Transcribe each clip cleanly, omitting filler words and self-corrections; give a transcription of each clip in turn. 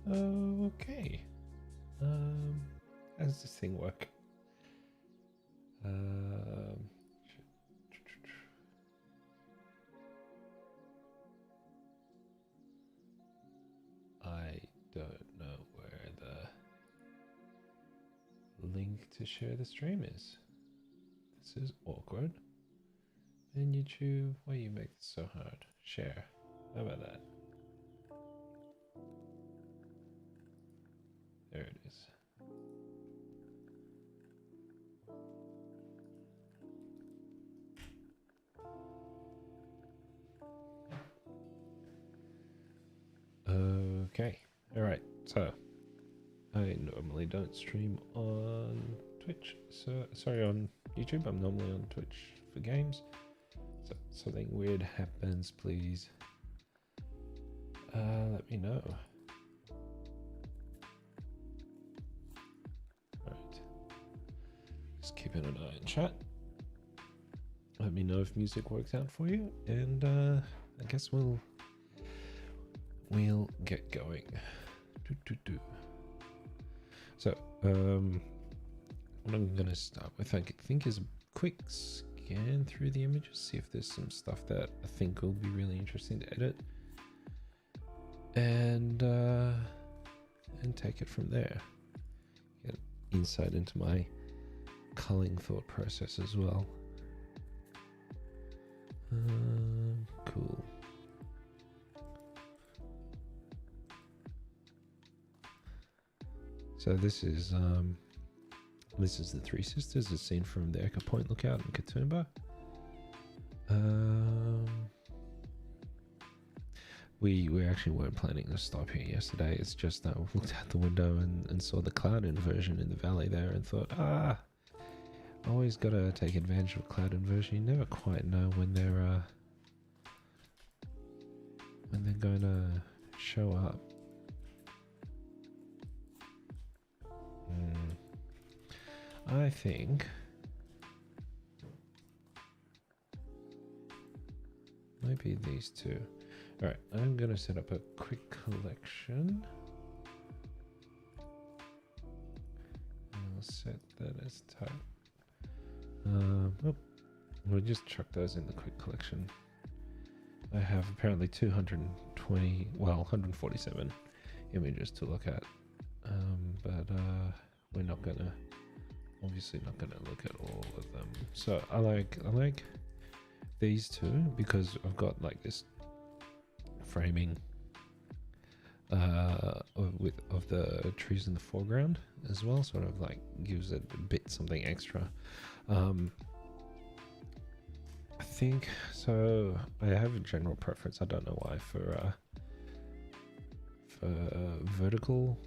Okay. How does this thing work? I don't know where the link to share the stream is. This is awkward. And YouTube, why you make this so hard? Share. How about that? There it is. Okay. Alright, so I normally don't stream on Twitch. So sorry, on YouTube. I'm normally on Twitch for games. So something weird happens, please let me know. Alright. Just keeping an eye on chat. Let me know if music works out for you, and I guess we'll get going. So what I'm gonna start with, I think, is a quick scan through the images, see if there's some stuff that I think will be really interesting to edit, and take it from there. Get insight into my culling thought process as well. Cool. So this is the Three Sisters, a scene from the Echo Point Lookout in Katoomba. We actually weren't planning to stop here yesterday. It's just that we looked out the window and saw the cloud inversion in the valley there and thought, always got to take advantage of cloud inversion. You never quite know when they're going to show up. I think maybe these two. All right, I'm gonna set up a quick collection. I'll set that as type. We'll just chuck those in the quick collection. I have apparently 147 images to look at, but we're not gonna, obviously not gonna look at all of them. So I like these two because I've got like this framing of the trees in the foreground as well, sort of like gives it a bit something extra. I think so. I have a general preference, I don't know why, for vertical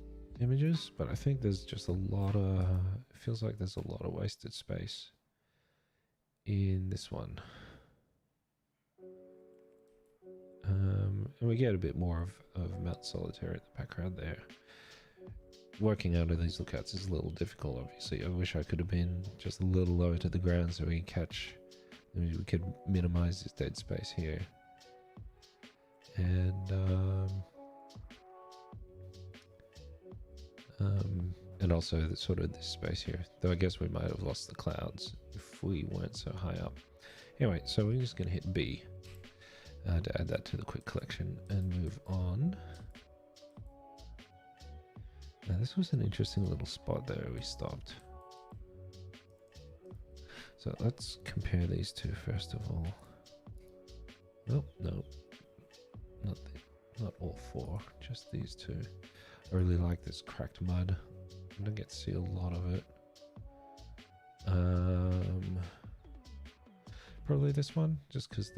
images, but I think there's just a lot of, it feels like there's a lot of wasted space in this one. And we get a bit more of Mount Solitaire in the background there. Working out of these lookouts is a little difficult, obviously. I wish I could have been just a little lower to the ground so we could minimize this dead space here. And also sort of this space here, though I guess we might have lost the clouds if we weren't so high up. Anyway, so we're just gonna hit B to add that to the quick collection and move on. Now this was an interesting little spot there we stopped. So let's compare these two first of all. Oh, no, not all four, just these two. I really like this cracked mud. I don't get to see a lot of it. Probably this one, just because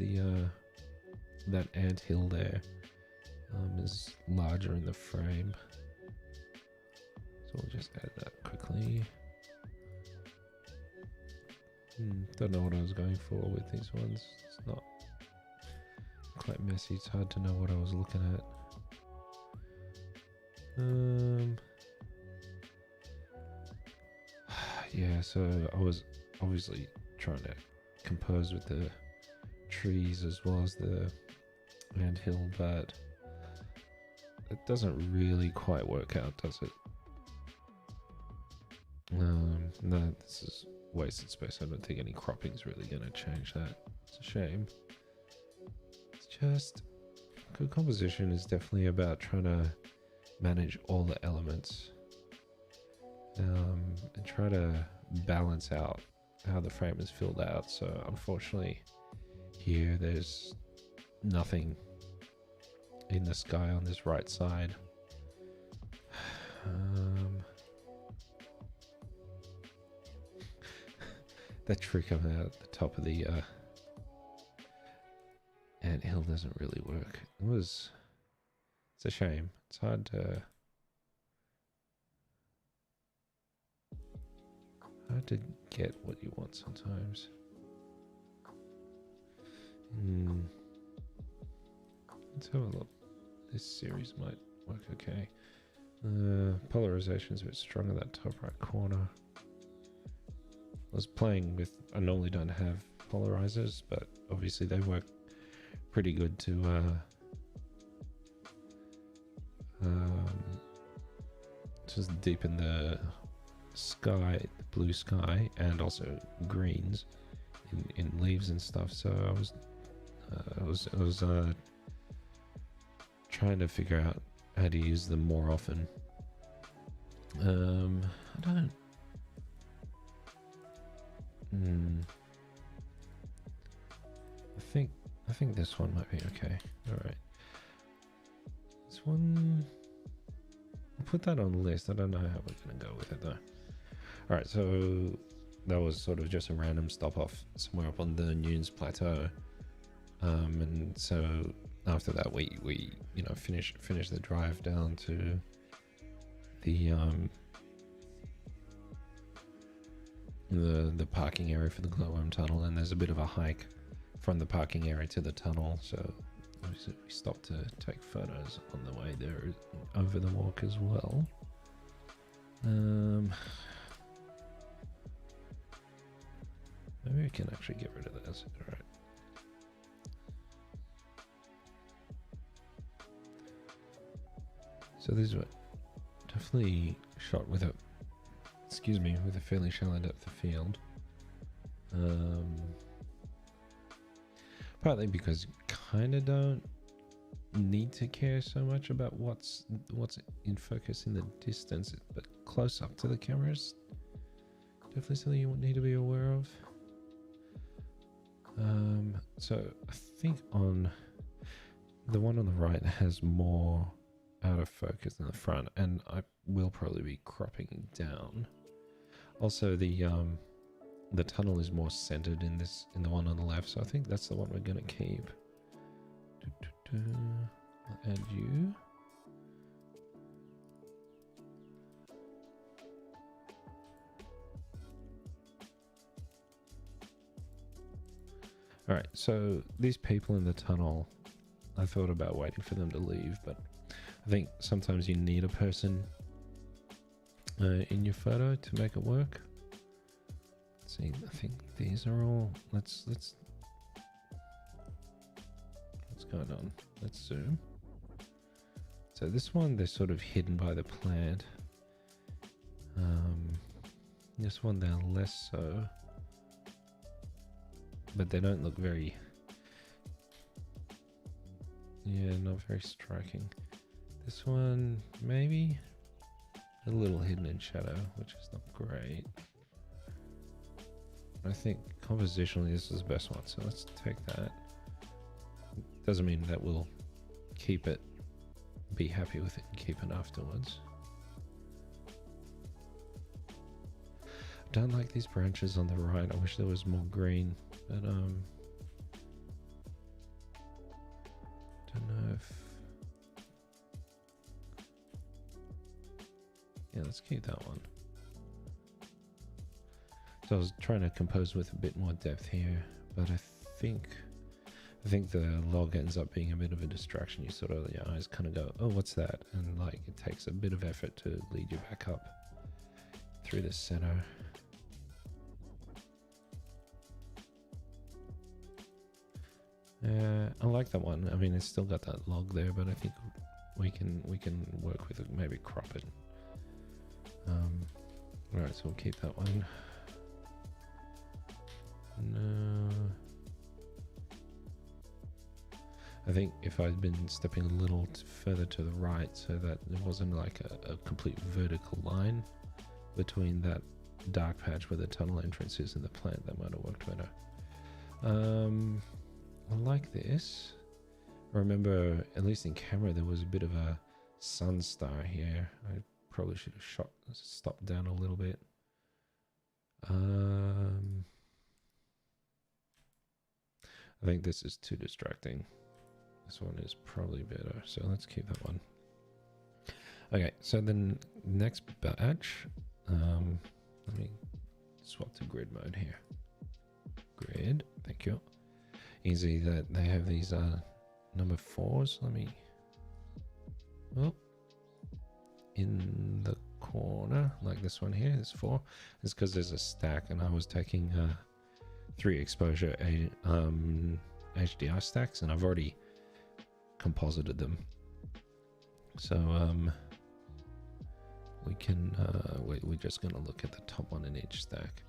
that ant hill there is larger in the frame. So we'll just add that quickly. Don't know what I was going for with these ones. It's not quite messy. It's hard to know what I was looking at. Yeah, so I was obviously trying to compose with the trees as well as the ant hill, but it doesn't really quite work out, does it? No, this is wasted space. I don't think any cropping's really going to change that. It's a shame. It's just good composition is definitely about trying to manage all the elements and try to balance out how the frame is filled out. So unfortunately here there's nothing in the sky on this right side. That trick of at the top of the anthill doesn't really work. It's a shame. It's hard to get what you want sometimes. Let's have a look. This series might work okay. Polarization is a bit strong in that top right corner. I was playing with, I normally don't have polarizers, but obviously they work pretty good to just deepen the sky, the blue sky, and also greens in leaves and stuff. So I was trying to figure out how to use them more often. I think this one might be okay. All right, this one, I'll put that on the list. I don't know how we're gonna go with it though. All right, so that was sort of just a random stop off somewhere up on the Newnes Plateau, and so after that we you know finish the drive down to the parking area for the glowworm tunnel, and there's a bit of a hike from the parking area to the tunnel, so obviously we stopped to take photos on the way there over the walk as well. Maybe we can actually get rid of this. All right. So these were definitely shot with a, with a fairly shallow depth of field. Partly because you kind of don't need to care so much about what's in focus in the distance, but close up to the cameras, definitely something you need to be aware of. So I think on the one on the right has more out of focus than the front, and I will probably be cropping down. Also, the tunnel is more centered in the one on the left, so I think that's the one we're gonna keep. I'll add you. All right, so these people in the tunnel, I thought about waiting for them to leave, but I think sometimes you need a person in your photo to make it work. Let's see, I think these are all. Let's what's going on? Let's zoom. So this one, they're sort of hidden by the plant. This one, they're less so, but they don't look very. Yeah, not very striking. This one, maybe a little hidden in shadow, which is not great. I think compositionally this is the best one, so let's take that. Doesn't mean that we'll keep it, be happy with it and keep it afterwards. I don't like these branches on the right. I wish there was more green, but don't know if. Yeah, let's keep that one. So I was trying to compose with a bit more depth here, but I think the log ends up being a bit of a distraction. You sort of, your eyes kind of go, oh, what's that? And like it takes a bit of effort to lead you back up through the center. I like that one. I mean, it's still got that log there, but I think we can work with it, maybe crop it. Alright, so we'll keep that one. No. I think if I'd been stepping a little further to the right so that there wasn't like a complete vertical line between that dark patch where the tunnel entrance is and the plant, that might have worked better. I like this. I remember, at least in camera, there was a bit of a sun star here. I probably should have stopped down a little bit. I think this is too distracting. This one is probably better, so let's keep that one. Okay, so then next batch, let me swap to grid mode here. Grid, thank you. Easy that they have these number 4s. Let me, oh, in the corner, like this one here, this 4. It's because there's a stack, and I was taking 3 exposure HDR stacks, and I've already composited them, so we can we're just going to look at the top one in each stack.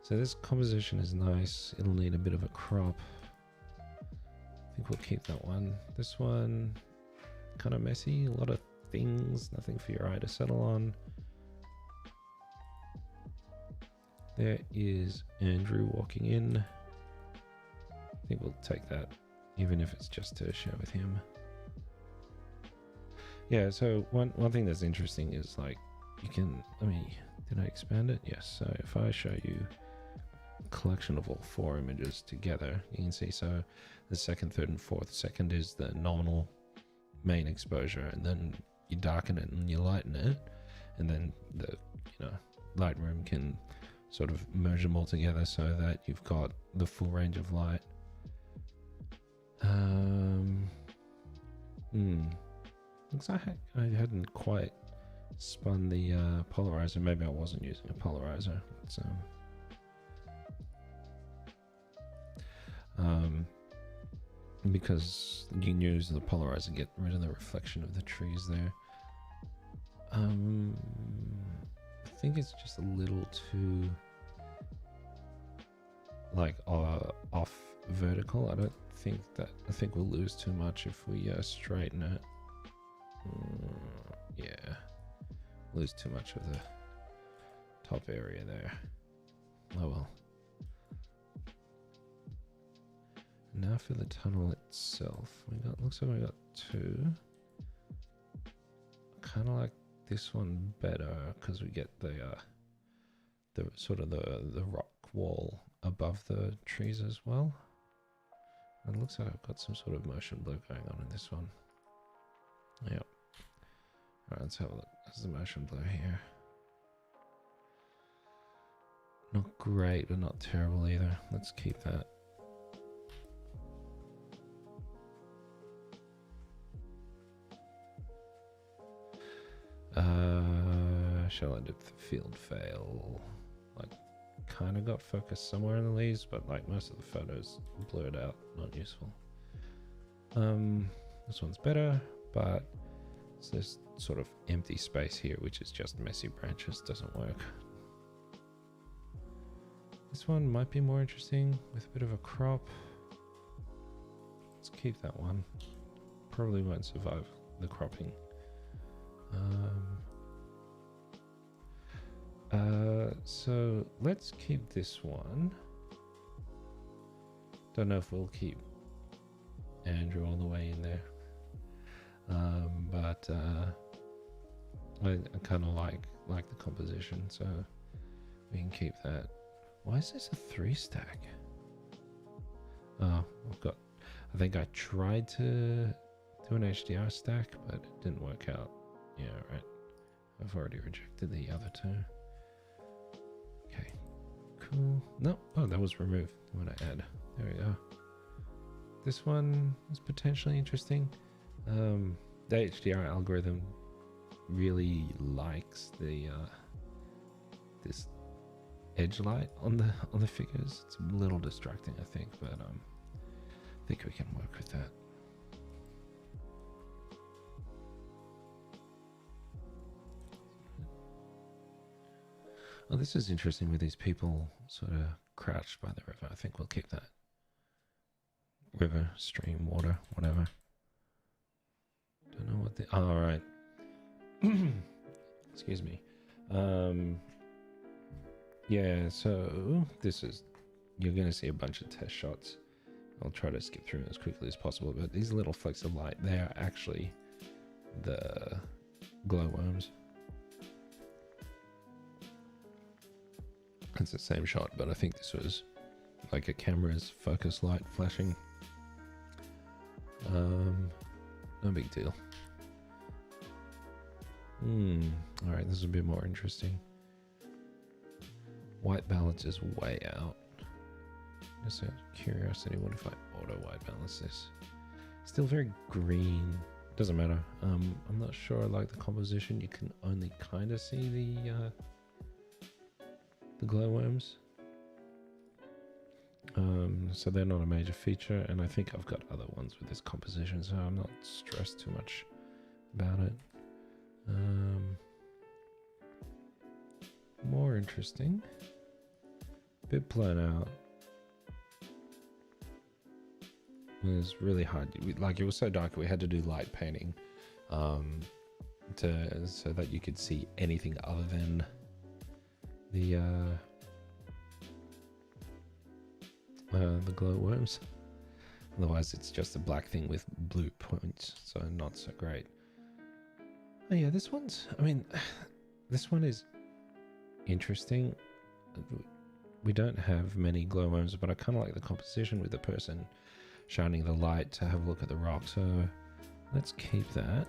So this composition is nice. It'll need a bit of a crop. I think we'll keep that one. This one kind of messy, a lot of things, nothing for your eye to settle on. There is Andrew walking in. I think we'll take that, even if it's just to share with him. Yeah, so one thing that's interesting is, like, you can, did I expand it? Yes. So if I show you a collection of all 4 images together, you can see, so the second, third, and fourth. Second is the nominal main exposure, and then you darken it and you lighten it, and then the, Lightroom can sort of merge them all together so that you've got the full range of light. Looks like I hadn't quite spun the polarizer. Maybe I wasn't using a polarizer. It's, because you can use the polarizer, get rid of the reflection of the trees there. I think it's just a little too like off vertical. I think we'll lose too much if we straighten it. Yeah, lose too much of the top area there. Oh well. Now for the tunnel itself, looks like we got 2. Kind of like this one better because we get the sort of the rock wall above the trees as well. And it looks like I've got some sort of motion blur going on in this one. Yep. Alright, let's have a look. There's the motion blur here. Not great, but not terrible either. Let's keep that. Shall I dip the field fail? Like, kind of got focused somewhere in the leaves, but like most of the photos blurred out, not useful. This one's better, but it's this sort of empty space here, which is just messy branches, doesn't work. This one might be more interesting with a bit of a crop. Let's keep that one. Probably won't survive the cropping. So let's keep this one. Don't know if we'll keep Andrew all the way in there. But I kind of like the composition, so we can keep that. Why is this a 3 stack? Oh, I think I tried to do an HDR stack, but it didn't work out. Yeah, right. I've already rejected the other 2. Okay, cool. No, oh, that was removed. I'm gonna add. There we go. This one is potentially interesting. The HDR algorithm really likes the this edge light on the figures. It's a little distracting, I think, but I think we can work with that. Oh, this is interesting with these people sort of crouched by the river. I think we'll keep that. River, stream, water, whatever. Don't know what the... Oh, all right. Excuse me. Yeah, so this is... You're going to see a bunch of test shots. I'll try to skip through them as quickly as possible, but these little flecks of light, they are actually the glowworms. It's the same shot, but I think this was like a camera's focus light flashing. No big deal. Alright, this is a bit more interesting. White balance is way out. Just out of curiosity, what if I auto white balance this? Still very green. Doesn't matter. I'm not sure I like the composition. You can only kind of see the glowworms. So they're not a major feature, and I think I've got other ones with this composition, so I'm not stressed too much about it. More interesting. Bit blown out. It was really hard. Like, it was so dark, we had to do light painting, so that you could see anything other than the glowworms. Otherwise, it's just a black thing with blue points, so not so great. Oh yeah, this one's... I mean, this one is interesting. We don't have many glowworms, but I kind of like the composition with the person shining the light to have a look at the rock, so let's keep that.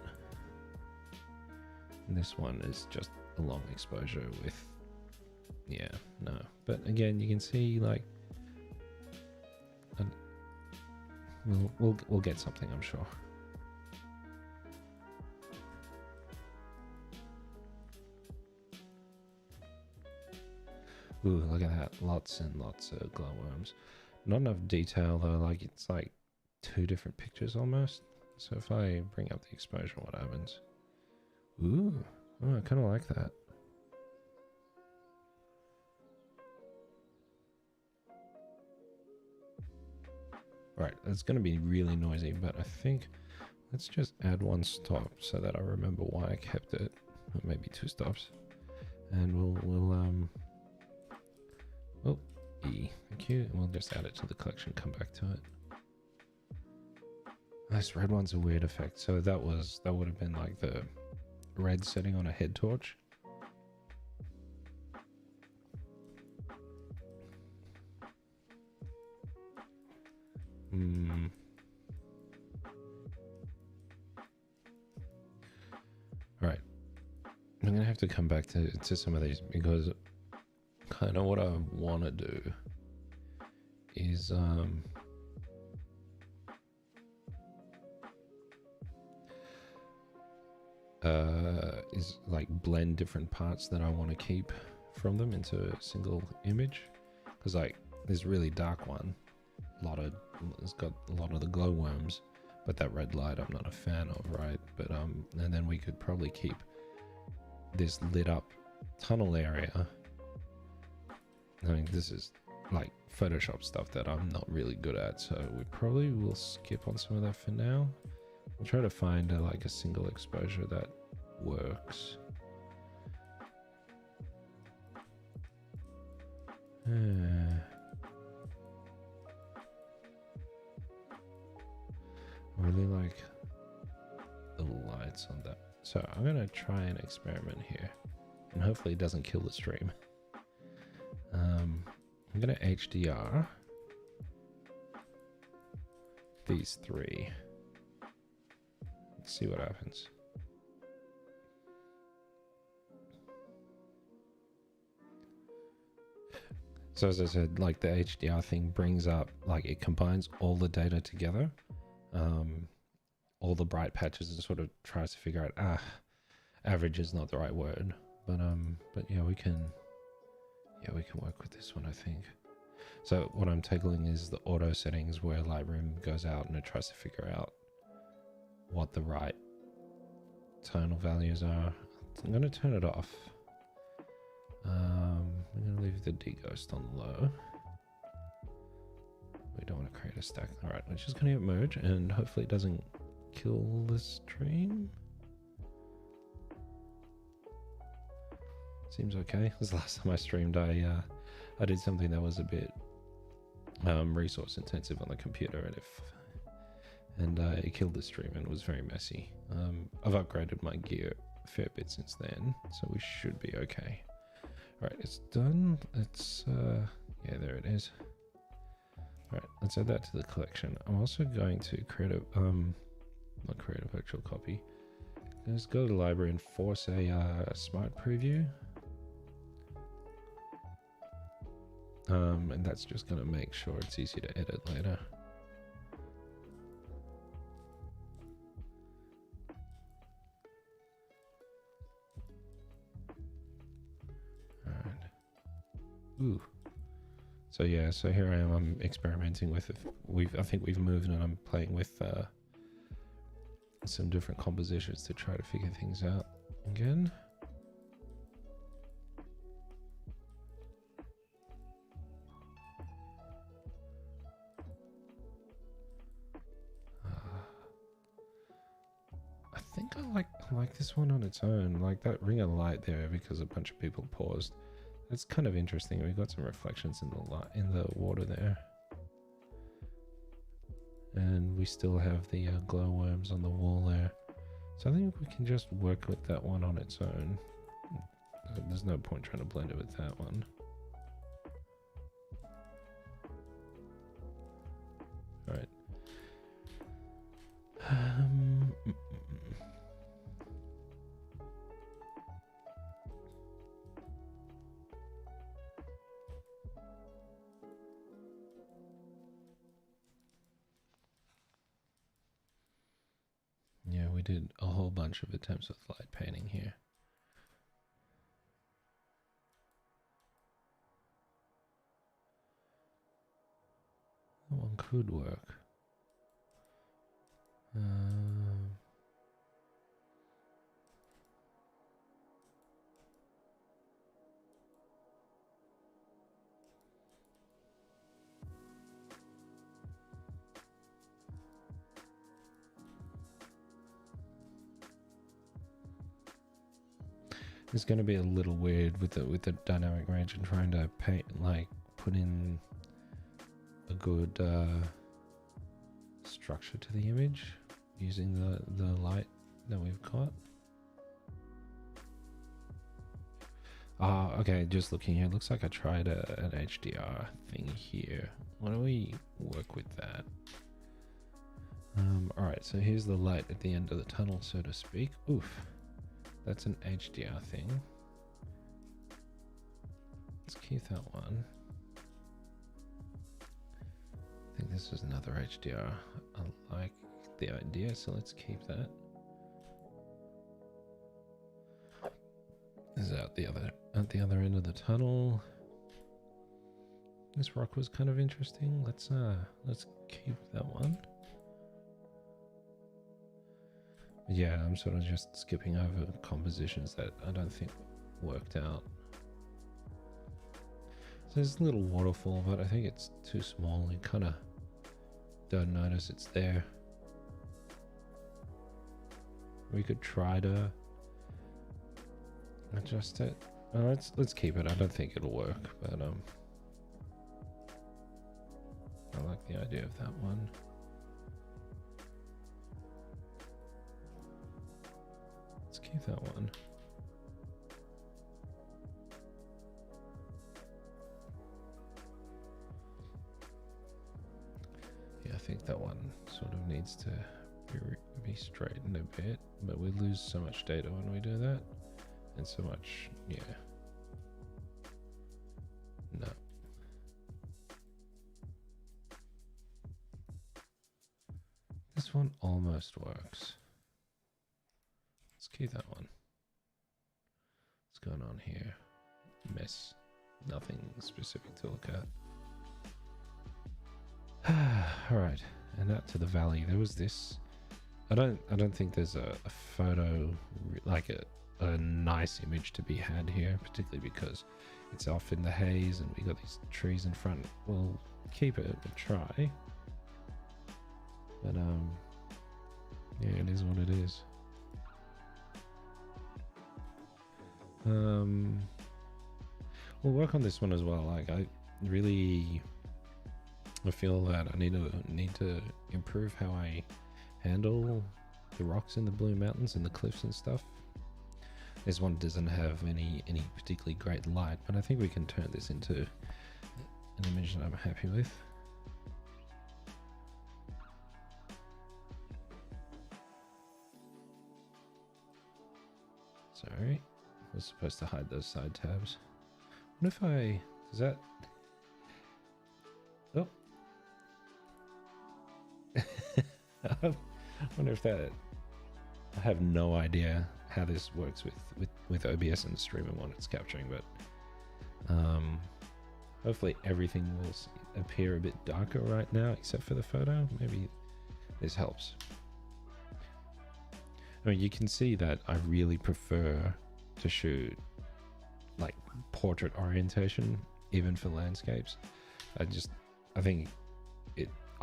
And this one is just a long exposure with... Yeah, no. But again, you can see, like... We'll get something, I'm sure. Ooh, look at that. Lots and lots of glowworms. Not enough detail though, like it's like two different pictures almost. So if I bring up the exposure, what happens? Ooh, oh, I kind of like that. Right, it's going to be really noisy, but I think let's just add one stop so that I remember why I kept it. Or maybe two stops, and we'll oh, E, thank you. And we'll just add it to the collection. Come back to it. This red one's a weird effect. So that would have been like the red setting on a head torch. Right. I'm gonna have to come back to some of these because kind of what I want to do is like blend different parts that I want to keep from them into a single image, because like this really dark one, it's got a lot of the glowworms, but that red light I'm not a fan of, right? But and then we could probably keep this lit up tunnel area. I mean, this is like Photoshop stuff that I'm not really good at, so we probably will skip on some of that for now. We'll try to find like a single exposure that works. I really like the lights on that. So I'm gonna try an experiment here, and hopefully it doesn't kill the stream. I'm gonna HDR these three. Let's see what happens. So as I said, like the HDR thing brings up, like it combines all the data together, all the bright patches, and sort of tries to figure out, average is not the right word, but yeah, we can work with this one, I think. So what I'm toggling is the auto settings where Lightroom goes out and it tries to figure out what the right tonal values are. I'm going to turn it off. We're gonna leave the deghost on low. We don't want to create a stack. Alright, we're just gonna hit merge and hopefully it doesn't kill the stream. Seems okay. This last time I streamed, I did something that was a bit resource intensive on the computer, and it killed the stream and was very messy. I've upgraded my gear a fair bit since then, so we should be okay. Alright, it's done. Let's yeah, there it is. Alright, let's add that to the collection. I'm also going to create a not create a virtual copy. Let's go to the library and force a smart preview. And that's just going to make sure it's easy to edit later. Alright. Ooh. So yeah, so here I am, I'm experimenting with it. I think we've moved and I'm playing with some different compositions to try to figure things out again. I like this one on its own, like that ring of light there, because a bunch of people paused. It's kind of interesting. We got some reflections in the light in the water there, and we still have the glow worms on the wall there. So I think we can just work with that one on its own. There's no point trying to blend it with that one. All right. Yeah, we did a whole bunch of attempts with light painting here. That one could work. It's going to be a little weird with the dynamic range and trying to paint, like put in a good structure to the image using the light that we've got. Okay, just looking here, it looks like I tried an HDR thing here. Why don't we work with that? Alright, so here's the light at the end of the tunnel, so to speak. Oof. That's an HDR thing. Let's keep that one. I think this is another HDR. I like the idea, so let's keep that. This is at the other end of the tunnel. This rock was kind of interesting. Let's keep that one. Yeah, I'm sort of just skipping over compositions that I don't think worked out. So there's a little waterfall, but I think it's too small. You kind of don't notice it's there. We could try to adjust it. Let's keep it. I don't think it'll work, but I like the idea of that one. Let's keep that one. Yeah, I think that one sort of needs to be straightened a bit, but we lose so much data when we do that, and so much, yeah. No. This one almost works. Let's keep that one. What's going on here? Mess. Nothing specific to look at. Alright, and out to the valley. There was this. I don't think there's a photo, like a nice image to be had here, particularly because it's off in the haze and we got these trees in front. We'll keep it and try. But yeah, it is what it is. We'll work on this one as well. Like I feel that I need to improve how I handle the rocks in the Blue Mountains and the cliffs and stuff. This one doesn't have any particularly great light, but I think we can turn this into an image that I'm happy with. Sorry, I was supposed to hide those side tabs. What if does that... Oh. I wonder if that... I have no idea how this works with OBS and the streamer when it's capturing, but hopefully everything will appear a bit darker right now, except for the photo. Maybe this helps. I mean, you can see that I really prefer to shoot like portrait orientation, even for landscapes.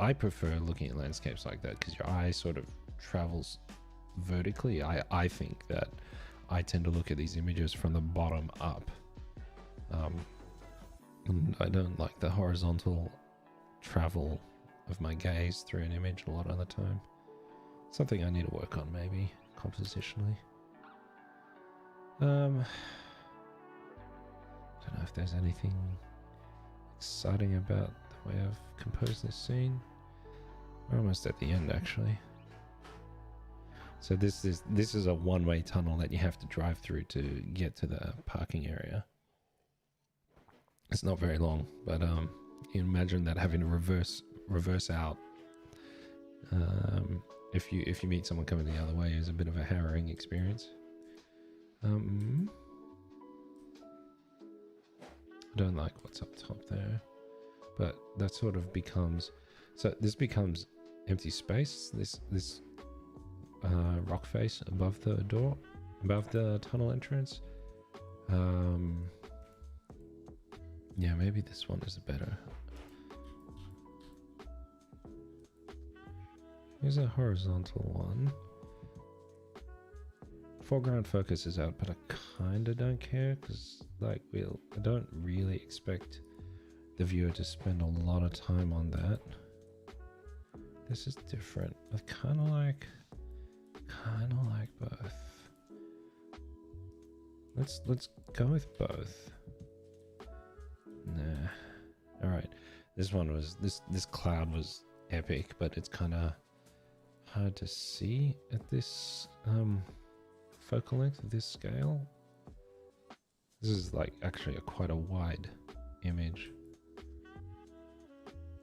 I prefer looking at landscapes like that because your eye sort of travels vertically. I think that I tend to look at these images from the bottom up. And I don't like the horizontal travel of my gaze through an image a lot of the time. Something I need to work on, maybe compositionally. I don't know if there's anything exciting about the way I've composed this scene. We're almost at the end, actually. So this is a one-way tunnel that you have to drive through to get to the parking area. It's not very long, but you imagine that having to reverse out. If you meet someone coming the other way, is a bit of a harrowing experience. I don't like what's up top there, but that sort of becomes, so this becomes empty space. This rock face above the door, above the tunnel entrance. Yeah, maybe this one is better. Here's a horizontal one. Foreground focus is out, but I kinda don't care because like I don't really expect the viewer to spend a lot of time on that. This is different. I kinda like both. Let's go with both. Nah. Alright. This one was this cloud was epic, but it's kinda hard to see at this focal length of this scale. This is like actually quite a wide image.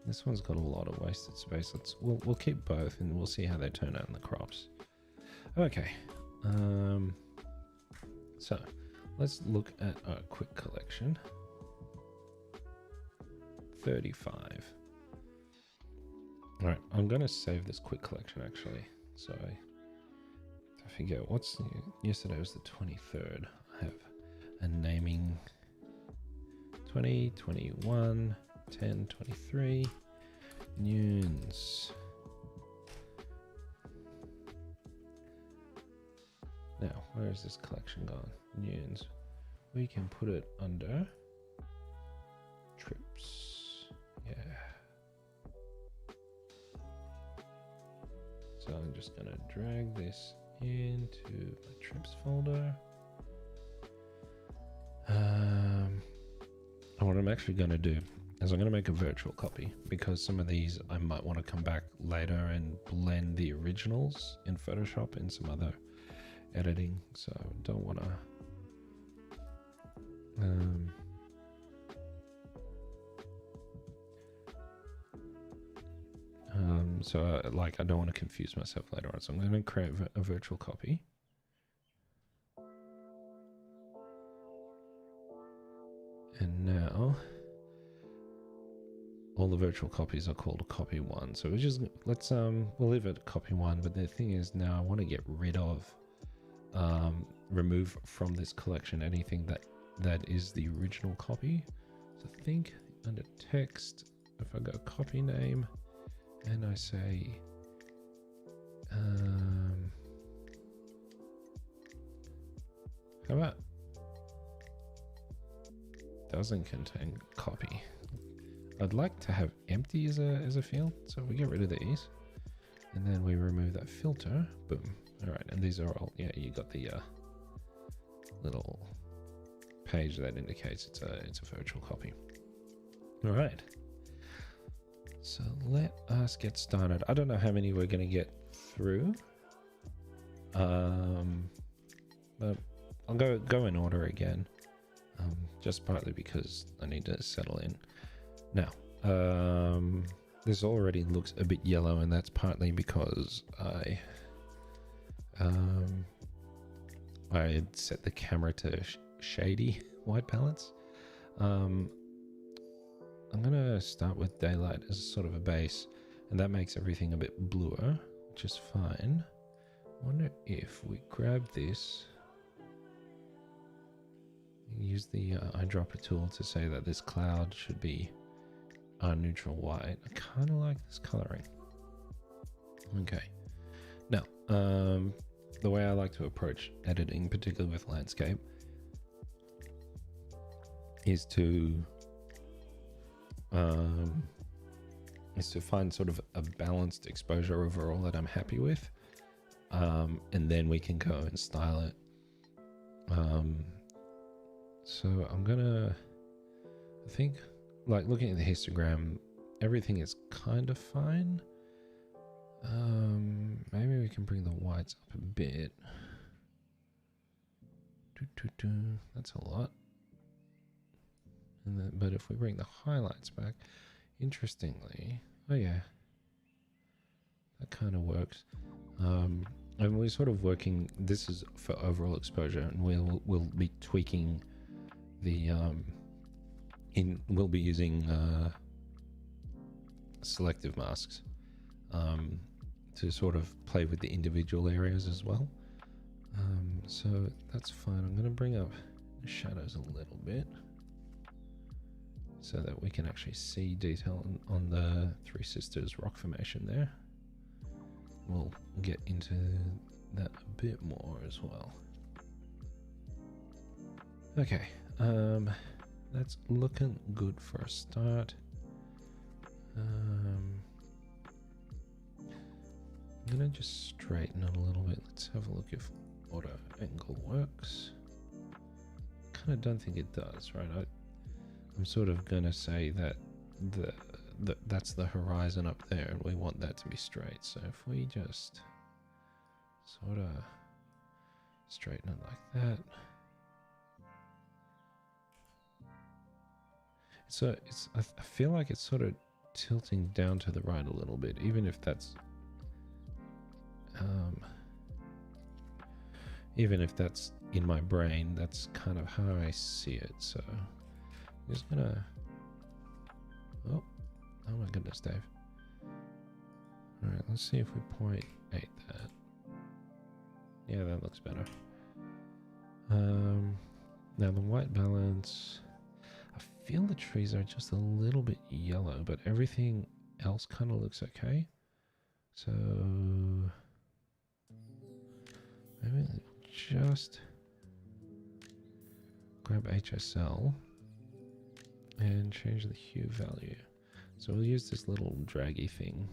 This one's got a lot of wasted space. We'll keep both and we'll see how they turn out in the crops. Okay. So let's look at our quick collection. 35. All right, I'm gonna save this quick collection actually. So I forget yesterday was the 23rd. I have a naming 20, 21, 10, 23, Newnes. Now, where is this collection gone? Newnes. We can put it under trips. Yeah. So I'm just gonna drag this into my trips folder. What I'm actually gonna do is I'm gonna make a virtual copy because some of these I might want to come back later and blend the originals in Photoshop and some other editing, so don't want to I don't want to confuse myself later on, so I'm going to create a virtual copy. And now all the virtual copies are called copy one, so we'll leave it copy one. But the thing is, now I want to get rid of remove from this collection anything that is the original copy. So think under text, if I go copy name and I say how about doesn't contain copy. I'd like to have empty as a field, so we get rid of these and then we remove that filter. Boom. All right, and these are all, yeah, you got the little page that indicates it's a virtual copy. All right, so let us get started. I don't know how many we're going to get through, but I'll go in order again, just partly because I need to settle in. Now, this already looks a bit yellow, and that's partly because I had set the camera to shady white balance. I'm gonna start with daylight as sort of a base, and that makes everything a bit bluer, which is fine. I wonder if we grab this, use the eyedropper tool to say that this cloud should be neutral white. I kind of like this coloring. Okay, now the way I like to approach editing, particularly with landscape, is to find sort of a balanced exposure overall that I'm happy with, and then we can go and style it. So I'm gonna, I think, like looking at the histogram, everything is kind of fine. Maybe we can bring the whites up a bit. That's a lot. And then, but if we bring the highlights back, interestingly, oh yeah, that kind of works. And we're sort of working, this is for overall exposure, and we'll be tweaking the we'll be using selective masks to sort of play with the individual areas as well. So that's fine. I'm going to bring up the shadows a little bit so that we can actually see detail on the Three Sisters rock formation there. We'll get into that a bit more as well. Okay, that's looking good for a start. I'm gonna just straighten it a little bit. Let's have a look if auto angle works. Kind of don't think it does, right? I'm sort of gonna say that that's the horizon up there, and we want that to be straight. So if we just sort of straighten it like that. So I feel like it's sort of tilting down to the right a little bit, even if that's in my brain. That's kind of how I see it. So I'm just gonna, oh my goodness, Dave. All right, let's see if we 0.8 that. Yeah, that looks better. Now the white balance, I feel the trees are just a little bit yellow, but everything else kind of looks okay. So maybe just grab HSL and change the hue value. So we'll use this little draggy thing.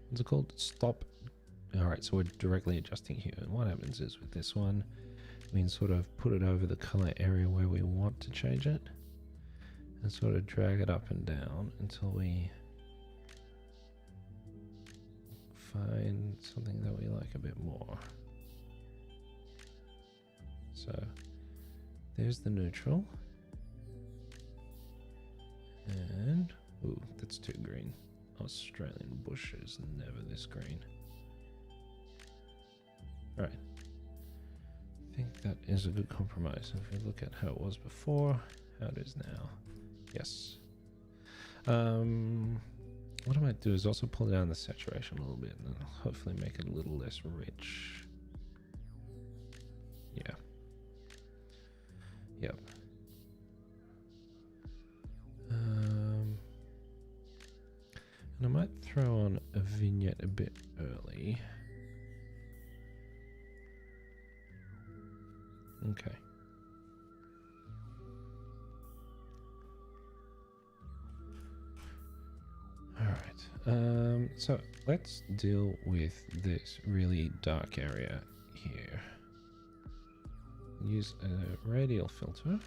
What's it called? Stop. Alright, so we're directly adjusting hue. And what happens is with this one, we can sort of put it over the color area where we want to change it and sort of drag it up and down until we find something that we like a bit more. So there's the neutral. And, ooh, that's too green. Australian bush is never this green. Right. I think that is a good compromise. If we look at how it was before, how it is now. Yes. what I might do is also pull down the saturation a little bit and then hopefully make it a little less rich. Yeah. Yep. And I might throw on a vignette a bit early. Okay. Alright, so let's deal with this really dark area here. Use a radial filter.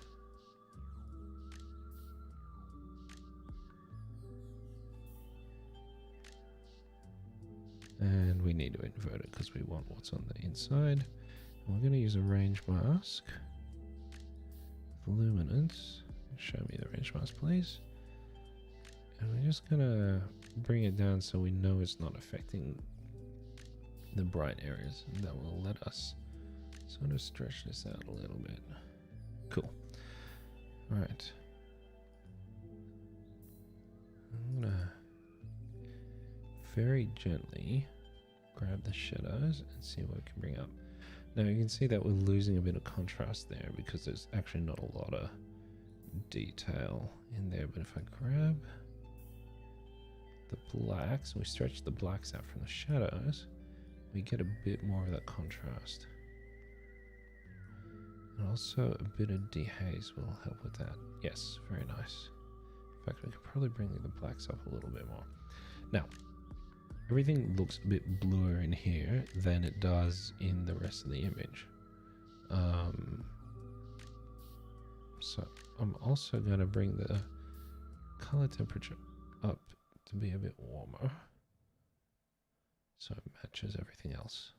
And we need to invert it because we want what's on the inside. And we're going to use a range mask. Luminance. Show me the range mask, please. And we're just going to bring it down so we know it's not affecting the bright areas. And that will let us sort of stretch this out a little bit. Cool. Right. I'm going to very gently grab the shadows and see what we can bring up. Now you can see that we're losing a bit of contrast there because there's actually not a lot of detail in there. But if I grab the blacks and we stretch the blacks out from the shadows, we get a bit more of that contrast. And also a bit of dehaze will help with that. Yes, very nice. In fact, we could probably bring the blacks up a little bit more. Now, everything looks a bit bluer in here than it does in the rest of the image. So I'm also going to bring the color temperature up to be a bit warmer so it matches everything else.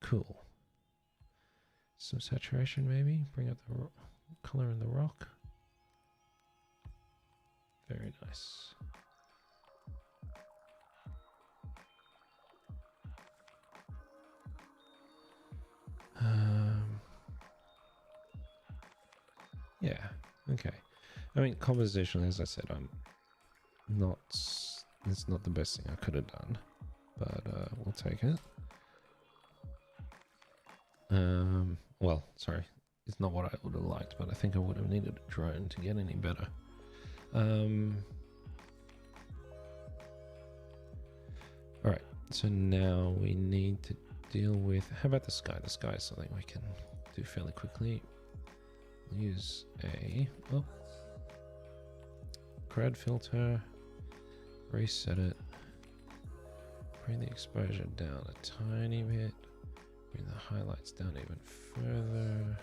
Cool. Some saturation maybe. Bring up the color in the rock. Very nice. Yeah, okay. I mean, compositionally, as I said, it's not the best thing I could have done, but we'll take it. Well, sorry, it's not what I would have liked, but I think I would have needed a drone to get any better. Alright, so now we need to deal with, how about the sky? The sky is something we can do fairly quickly. Use a grad filter, reset it, bring the exposure down a tiny bit, bring the highlights down even further.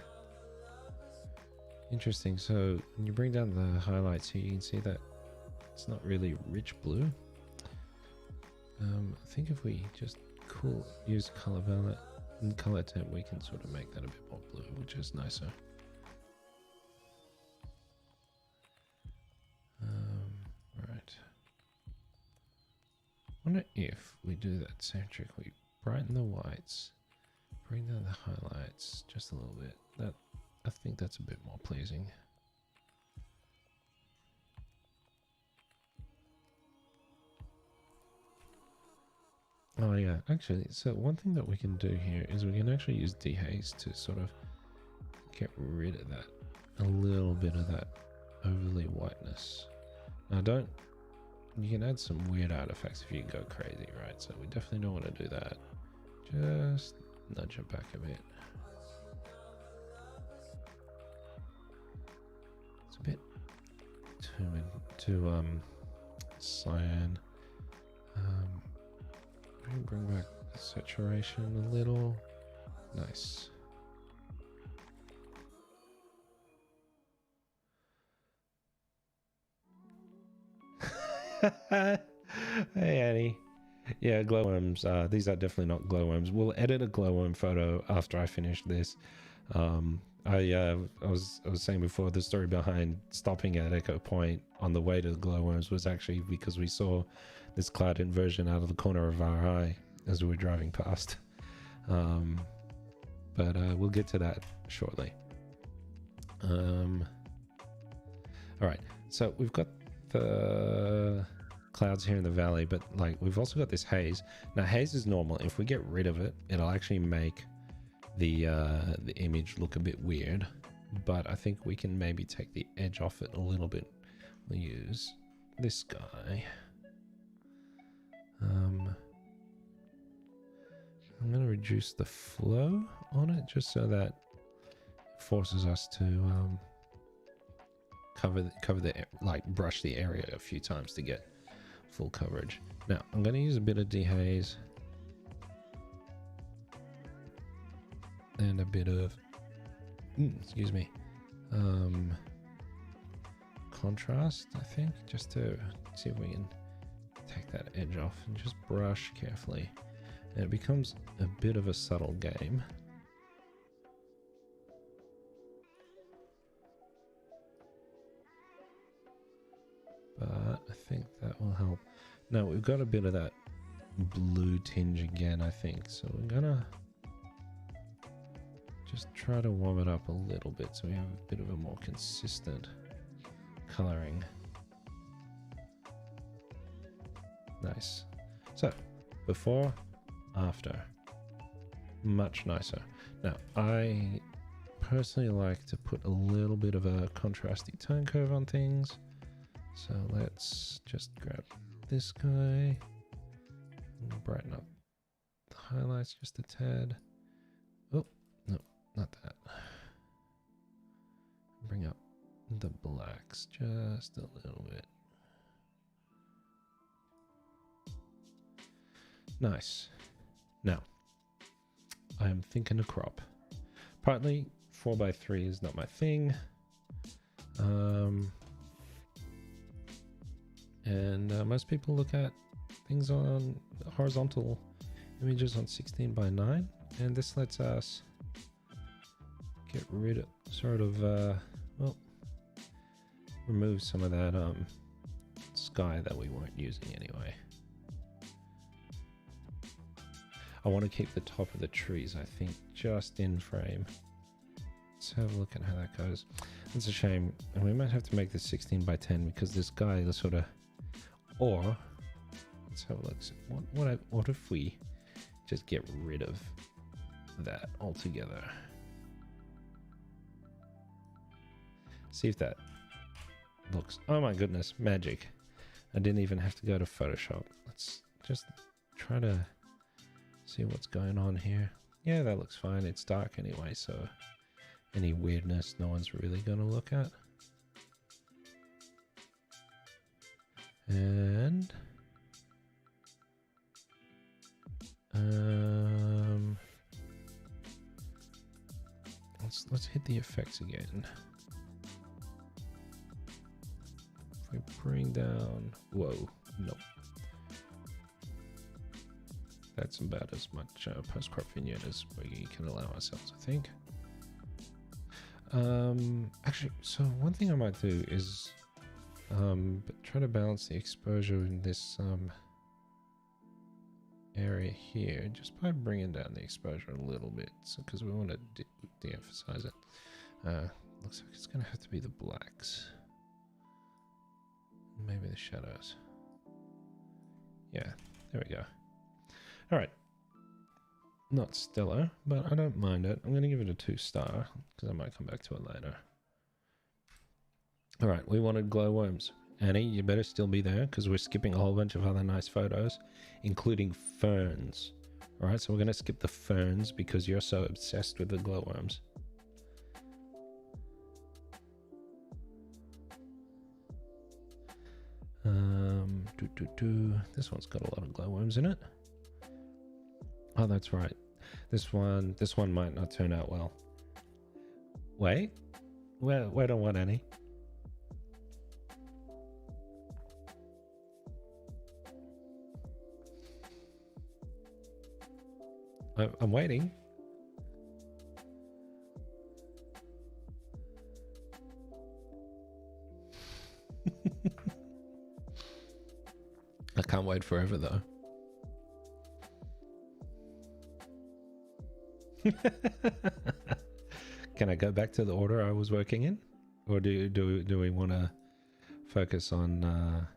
Interesting, so when you bring down the highlights here, you can see that it's not really rich blue. I think if we just use color palette and color temp, we can sort of make that a bit more blue, which is nicer. Right. I wonder if we do that same trick. We brighten the whites, bring down the highlights just a little bit. I think that's a bit more pleasing. Oh yeah, actually, so one thing that we can do here is we can actually use dehaze to sort of get rid of that, a little bit of that overly whiteness. Now you can add some weird artifacts if you go crazy, right? So we definitely don't want to do that. Just nudge it back a bit. It's a bit too cyan. Bring back the saturation a little. Nice. Hey Annie. Yeah, glowworms. These are definitely not glowworms. We'll edit a glowworm photo after I finish this. I was saying before, the story behind stopping at Echo Point on the way to the glowworms was actually because we saw this cloud inversion out of the corner of our eye as we were driving past. But we'll get to that shortly. All right, so we've got the clouds here in the valley, but like we've also got this haze. Now haze is normal. If we get rid of it, it'll actually make the image look a bit weird, but I think we can maybe take the edge off it a little bit. We'll use this guy. I'm going to reduce the flow on it just so that it forces us to cover the like brush the area a few times to get full coverage. Now I'm going to use a bit of dehaze and a bit of excuse me, contrast, I think, just to see if we can take that edge off and just brush carefully, and it becomes a bit of a subtle game. But I think that will help. Now we've got a bit of that blue tinge again, I think, so we're gonna just try to warm it up a little bit so we have a bit of a more consistent coloring. Nice. So before, after, much nicer. Now I personally like to put a little bit of a contrasty tone curve on things, so let's just grab this guy and brighten up the highlights just a tad. Oh no, not that. Bring up the blacks just a little bit. Nice. Now I am thinking a crop. Partly 4x3 is not my thing, and most people look at things on horizontal images on 16:9, and this lets us get rid of sort of well, remove some of that sky that we weren't using anyway. I want to keep the top of the trees, I think, just in frame. Let's have a look at how that goes. It's a shame, and we might have to make this 16:10 because this guy is sort of, or let's have a look. What if we just get rid of that altogether? See if that looks, oh my goodness, magic. I didn't even have to go to Photoshop. Let's just try to see what's going on here. Yeah, that looks fine. It's dark anyway, so any weirdness no one's really going to look at. And let's hit the effects again. If we bring down, whoa, nope. That's about as much post-crop vignette as we can allow ourselves, I think. Actually, so one thing I might do is try to balance the exposure in this area here just by bringing down the exposure a little bit, so because we want to de-emphasize it. Looks like it's gonna have to be the blacks, maybe the shadows. Yeah, there we go. All right, not stellar, but I don't mind it. I'm going to give it a 2-star because I might come back to it later. All right, we wanted glowworms. Annie, you better still be there because we're skipping a whole bunch of other nice photos, including ferns. All right, so we're going to skip the ferns because you're so obsessed with the glowworms. This one's got a lot of glowworms in it. Oh, that's right. This one might not turn out well. Wait on what, Annie? I'm waiting. I can't wait forever though. Can I go back to the order I was working in, or do we want to focus on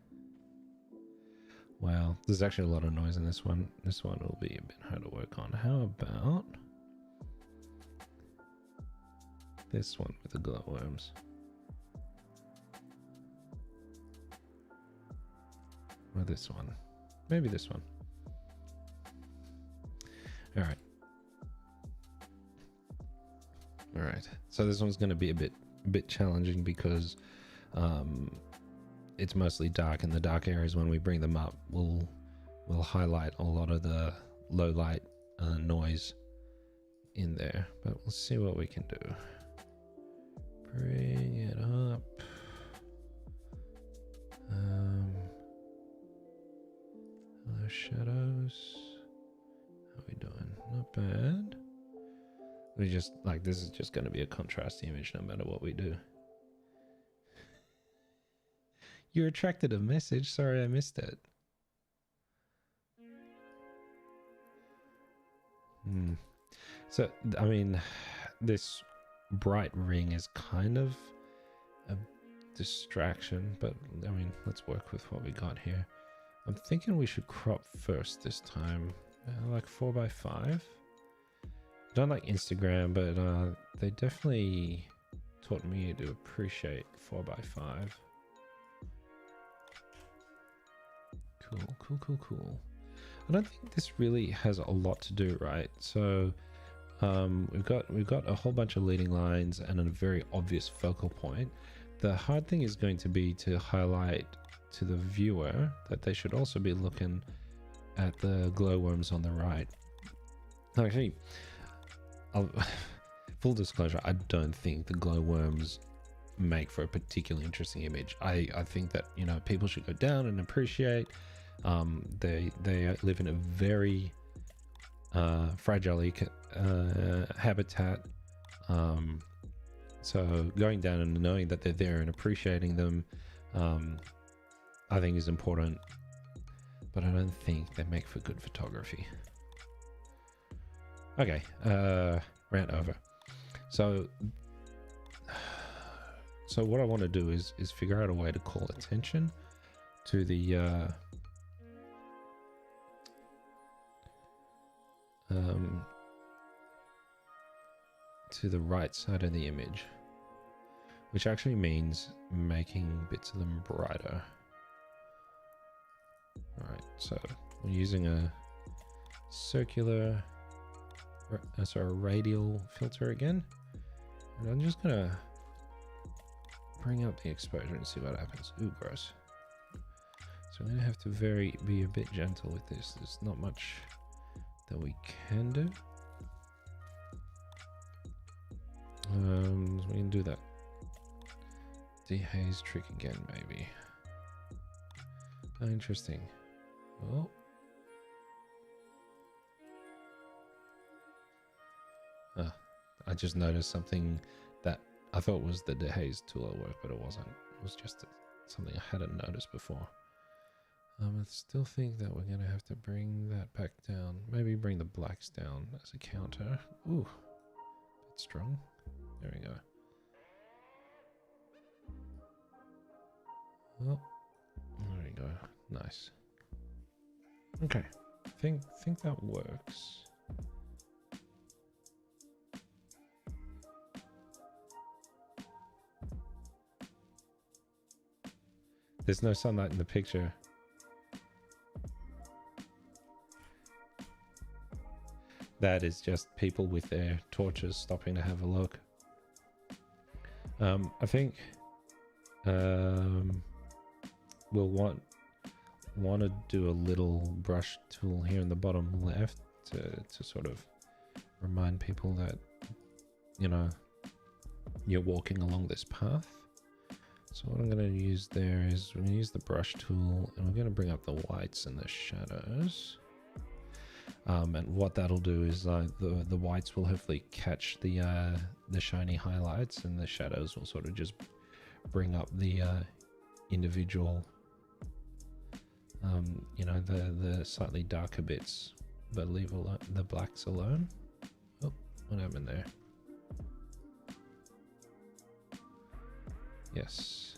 Wow, there's actually a lot of noise in this one. This one will be a bit hard to work on. How about this one with the glowworms? Or this one? Maybe this one. All right. All right. So this one's going to be a bit challenging because it's mostly dark, and the dark areas, when we bring them up, will highlight a lot of the low light noise in there. But we'll see what we can do. Bring it up. Hello, shadows. How are we doing? Not bad. We just like, this is just going to be a contrast image no matter what we do. You attracted a message. Sorry, I missed it. So, I mean, this bright ring is kind of a distraction, but I mean, let's work with what we got here. I'm thinking we should crop first this time, like 4x5. Don't like Instagram, but they definitely taught me to appreciate 4x5. Cool. I don't think this really has a lot to do, right? So we've got a whole bunch of leading lines and a very obvious focal point. The hard thing is going to be to highlight to the viewer that they should also be looking at the glowworms on the right. Actually, full disclosure, I don't think the glowworms make for a particularly interesting image. I think that, you know, people should go down and appreciate. They live in a very fragile habitat. So going down and knowing that they're there and appreciating them, I think is important. But I don't think they make for good photography. Okay, rant over. So what I want to do is figure out a way to call attention to the right side of the image, which actually means making bits of them brighter. All right, so we're using a circular, sorry, radial filter again, and I'm just gonna bring up the exposure and see what happens. Ooh, gross. So I'm gonna have to be a bit gentle with this. There's not much that we can do. So we can do that dehaze trick again, maybe. Oh, interesting. Oh. I just noticed something that I thought was the dehaze tool at work, but it wasn't. It was just something I hadn't noticed before. I still think that we're going to have to bring that back down. Maybe bring the blacks down as a counter. Ooh, bit strong. There we go. Oh, there we go. Nice. Okay, think that works. There's no sunlight in the picture. That is just people with their torches stopping to have a look. I think we'll want to do a little brush tool here in the bottom left to sort of remind people that, you know, you're walking along this path. So what I'm going to use there is we're going to use the brush tool, and we're going to bring up the whites and the shadows. And what that'll do is the whites will hopefully catch the shiny highlights, and the shadows will sort of just bring up the individual, you know, the slightly darker bits, but leave the blacks alone. Oh, what happened there? Yes.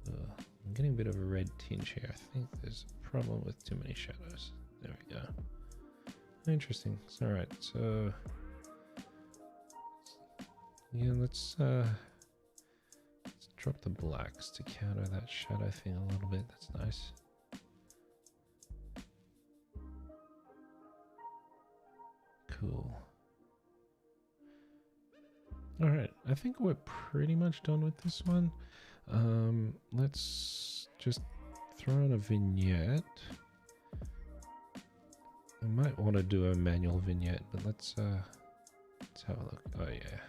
I'm getting a bit of a red tinge here. I think there's a problem with too many shadows. There we go. Interesting. All right. So yeah, let's drop the blacks to counter that shadow thing a little bit. That's nice. Cool. All right, I think we're pretty much done with this one. Let's just throw in a vignette. I might want to do a manual vignette, but let's have a look. Oh yeah.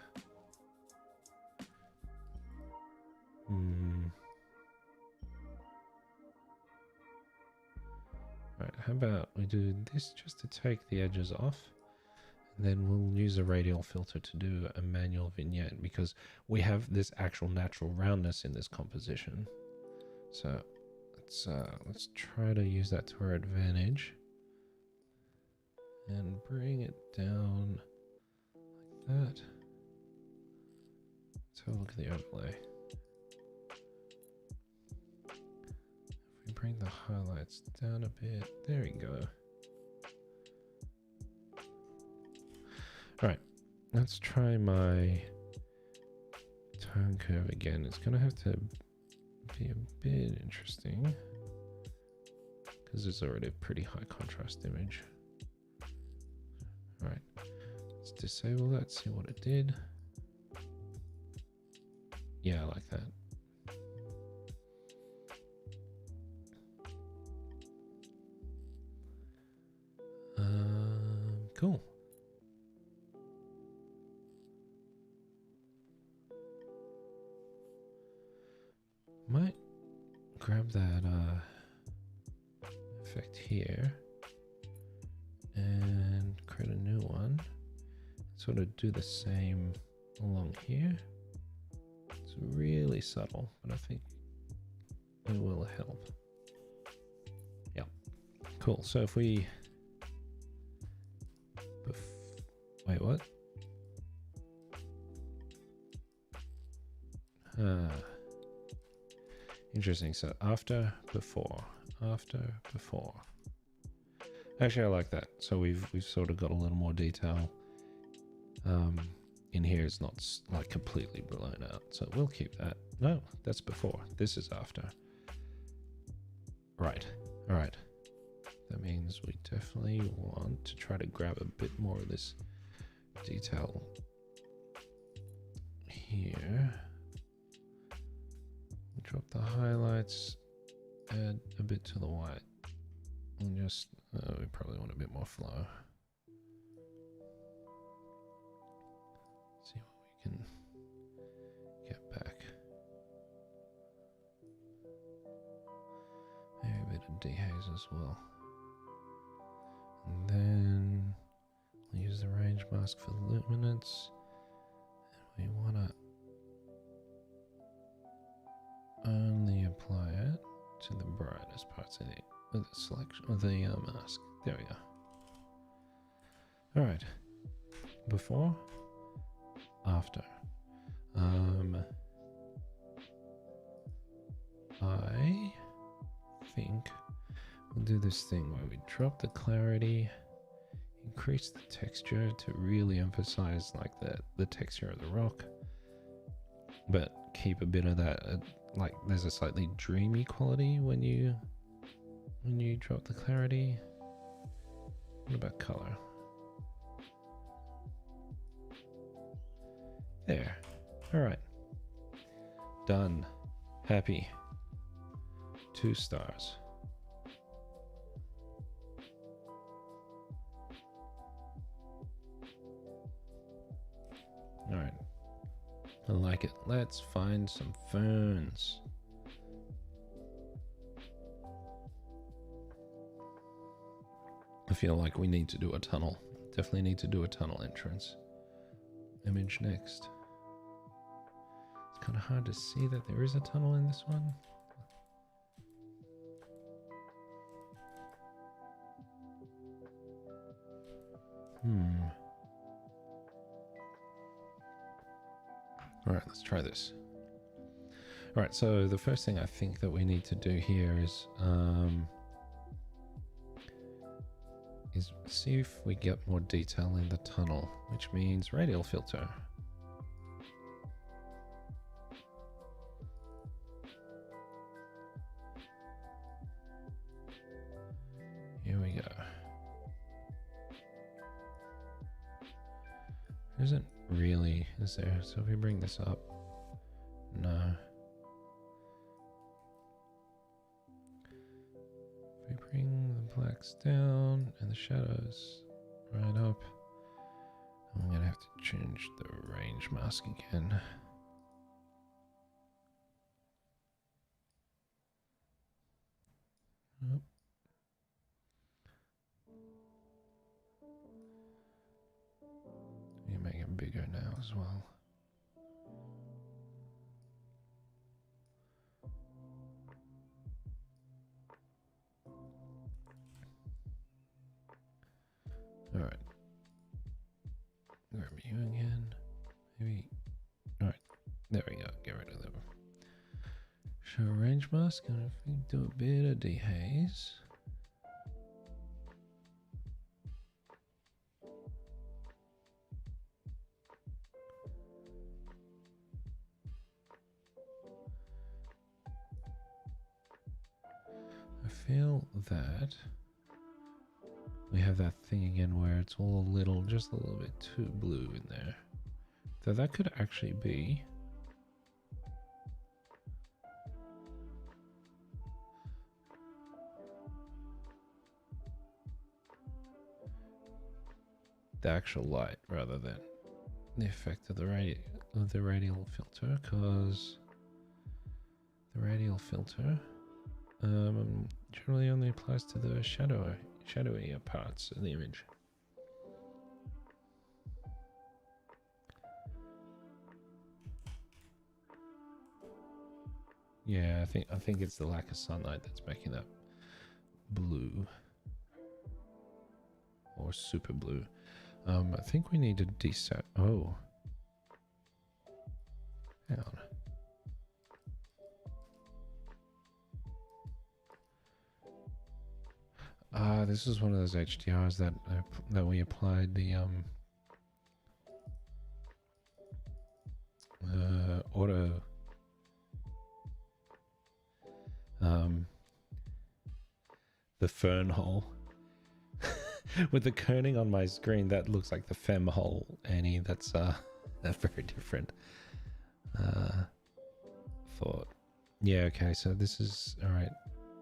Right, how about we do this just to take the edges off? And then we'll use a radial filter to do a manual vignette because we have this actual natural roundness in this composition. So let's try to use that to our advantage and bring it down like that. Let's have a look at the overlay. If we bring the highlights down a bit, there we go. Right, let's try my tone curve again. It's gonna have to be a bit interesting because it's already a pretty high contrast image. Right, let's disable that, see what it did. Yeah, I like that. Cool. Might grab that effect here and create a new one. Sort of do the same along here. It's really subtle, but I think it will help. Yeah, cool. So if we wait, what? Interesting. So after, before, after, before. Actually, I like that. So we've sort of got a little more detail. In here, it's not like completely blown out. So we'll keep that. No, that's before. This is after. Right. All right. That means we definitely want to try to grab a bit more of this detail here. Drop the highlights, add a bit to the white, and just we probably want a bit more flow. See what we can get back. Maybe a bit of dehaze as well. And then we'll use the range mask for luminance, and we want to only apply it to the brightest parts of the selection of the mask. There we go. All right. Before, after. I think we'll do this thing where we drop the clarity, increase the texture to really emphasize like the texture of the rock, but keep a bit of that like there's a slightly dreamy quality when you drop the clarity. What about color? There. All right. Done. Happy. 2 stars. All right. I like it. Let's find some ferns. I feel like we need to do a tunnel. Definitely need to do a tunnel entrance. Image next. It's kind of hard to see that there is a tunnel in this one. All right, let's try this. All right, so the first thing I think that we need to do here is see if we get more detail in the tunnel, which means radial filter. Here we go. There isn't really, is there? So if we bring this up, no. If we bring the blacks down and the shadows right up, I'm gonna have to change the range mask again. Oh. You make it bigger now as well. All right. Grab you again. Maybe. All right. There we go. Get rid of them. Show range mask, and if we do a bit of dehaze. I feel that we have that thing again where it's all a little, just a little bit too blue in there. So that could actually be the actual light rather than the effect of the radial filter, because the radial filter generally only applies to the shadowy parts of the image. Yeah, I think it's the lack of sunlight that's making that blue or super blue. I think we need to desat. Oh, hang on. This is one of those HDRs that we applied the auto the fern hole. With the kerning on my screen, that looks like the fem hole, Annie. That's very different. Thought. Yeah, okay, so this is alright.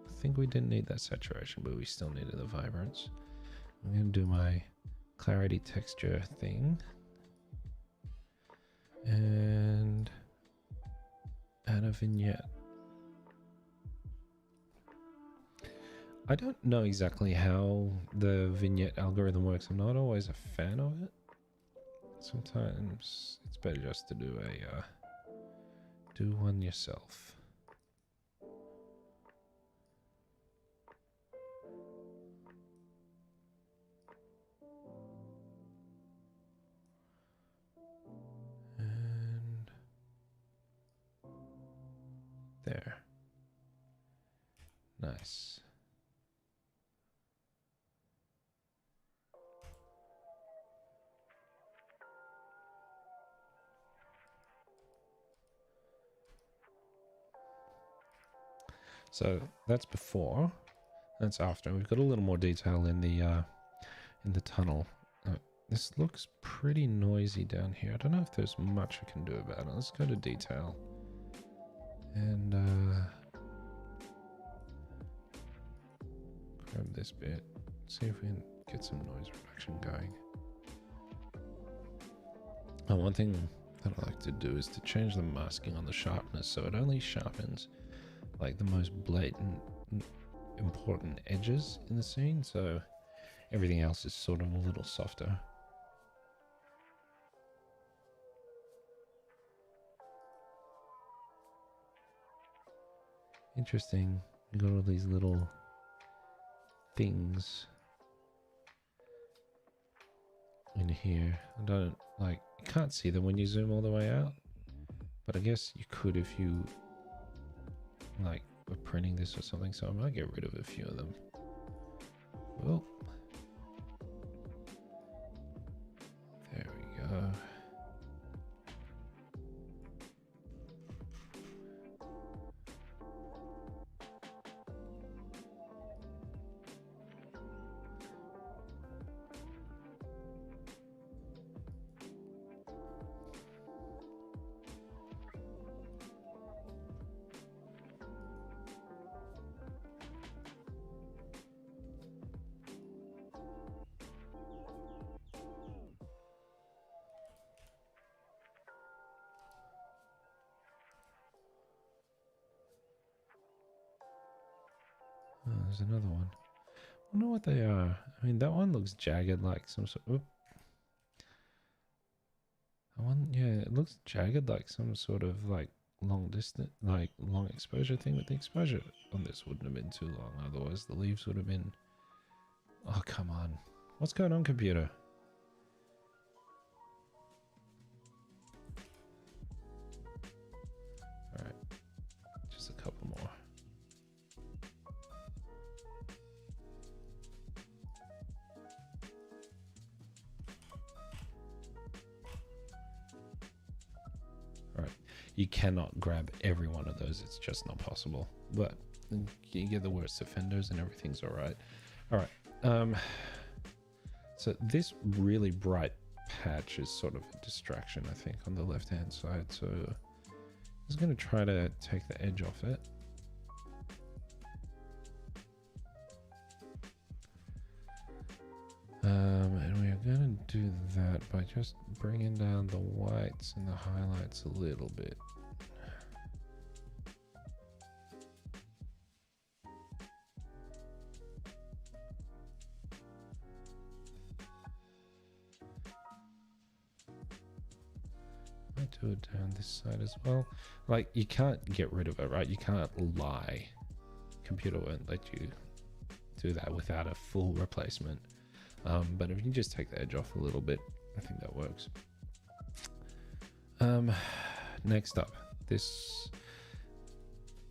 I think we didn't need that saturation, but we still needed the vibrance. I'm gonna do my clarity texture thing. And add a vignette. I don't know exactly how the vignette algorithm works. I'm not always a fan of it. Sometimes it's better just to do one yourself. And there. Nice. So that's before, that's after. We've got a little more detail in the tunnel. This looks pretty noisy down here. I don't know if there's much I can do about it. Let's go to detail. And grab this bit. See if we can get some noise reduction going. Oh, one thing that I like to do is to change the masking on the sharpness so it only sharpens like the most blatant important edges in the scene, so everything else is sort of a little softer. Interesting. We got all these little things in here. I don't like, you can't see them when you zoom all the way out, but I guess you could if you like we're printing this or something, so I might get rid of a few of them. Well, there we go. Oh, there's another one. I wonder what they are. I mean, that one looks jagged like some sort. Oop. That one, yeah, it looks jagged like some sort of like long distance, like long exposure thing. But the exposure on this wouldn't have been too long. Otherwise, the leaves would have been. Oh, come on. What's going on, computer? All right, just a couple more. You cannot grab every one of those. It's just not possible. But you get the worst offenders and everything's all right. All right. So this really bright patch is sort of a distraction, I think, on the left-hand side. So I'm just going to try to take the edge off it. And we are going to do that by just bringing down the whites and the highlights a little bit. I do it down this side as well. Like, you can't get rid of it, right? You can't lie. Computer won't let you do that without a full replacement. But if you just take the edge off a little bit, I think that works. Next up, this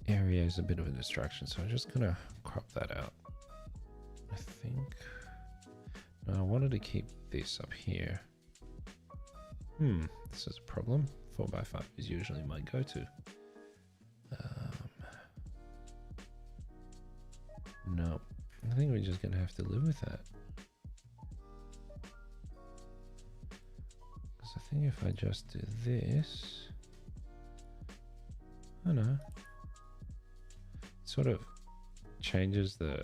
area is a bit of a distraction, so I'm just gonna crop that out. I think. No, I wanted to keep this up here. This is a problem. 4x5 is usually my go-to. No, I think we're just gonna have to live with that. Because I think if I just do this, I don't know, it sort of changes the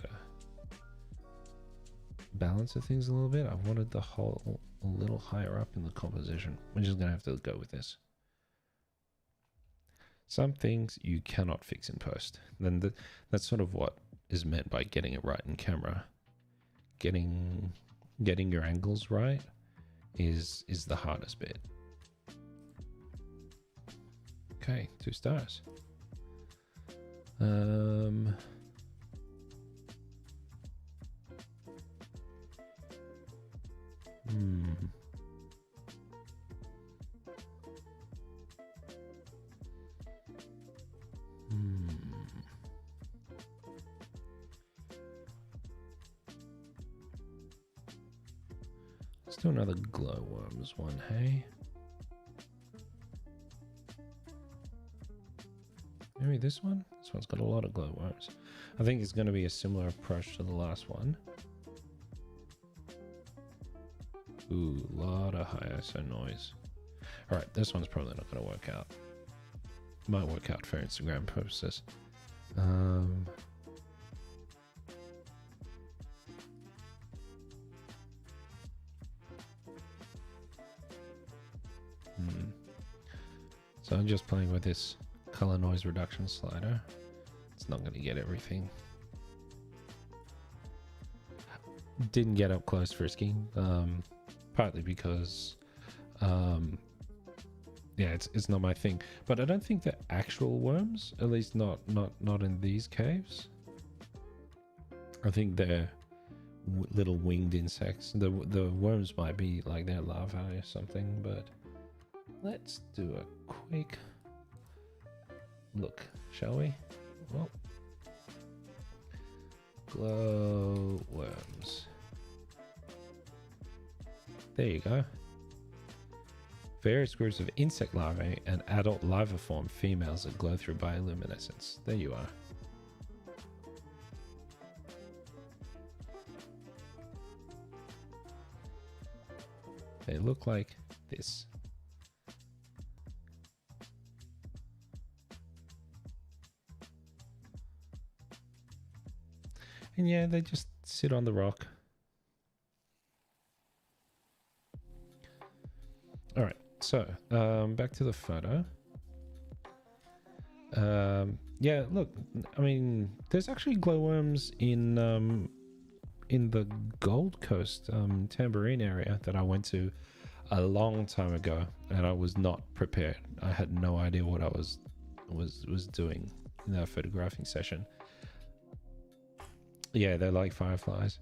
balance of things a little bit. I wanted the whole a little higher up in the composition. We're just gonna have to go with this. Some things you cannot fix in post. Then that's sort of what is meant by getting it right in camera. Getting your angles right is the hardest bit. Okay, 2 stars. Let's do another glow worms one, hey? Maybe this one? This one's got a lot of glow worms. I think it's going to be a similar approach to the last one. Ooh, a lot of high ISO noise. Alright, this one's probably not going to work out. Might work out for Instagram purposes. So I'm just playing with this color noise reduction slider. It's not going to get everything. Didn't get up close frisking, partly because yeah, it's not my thing. But I don't think they're actual worms, at least not in these caves. I think they're little winged insects. The worms might be like their larvae or something, but let's do a quick look, shall we? Well, glow worms. There you go. Various groups of insect larvae and adult liverform females that glow through bioluminescence. There you are. They look like this. And yeah, they just sit on the rock. All right, so back to the photo. Yeah, look, I mean, there's actually glowworms in the Gold Coast, Tambourine area that I went to a long time ago, and I was not prepared. I had no idea what I was doing in that photographing session. Yeah, they're like fireflies.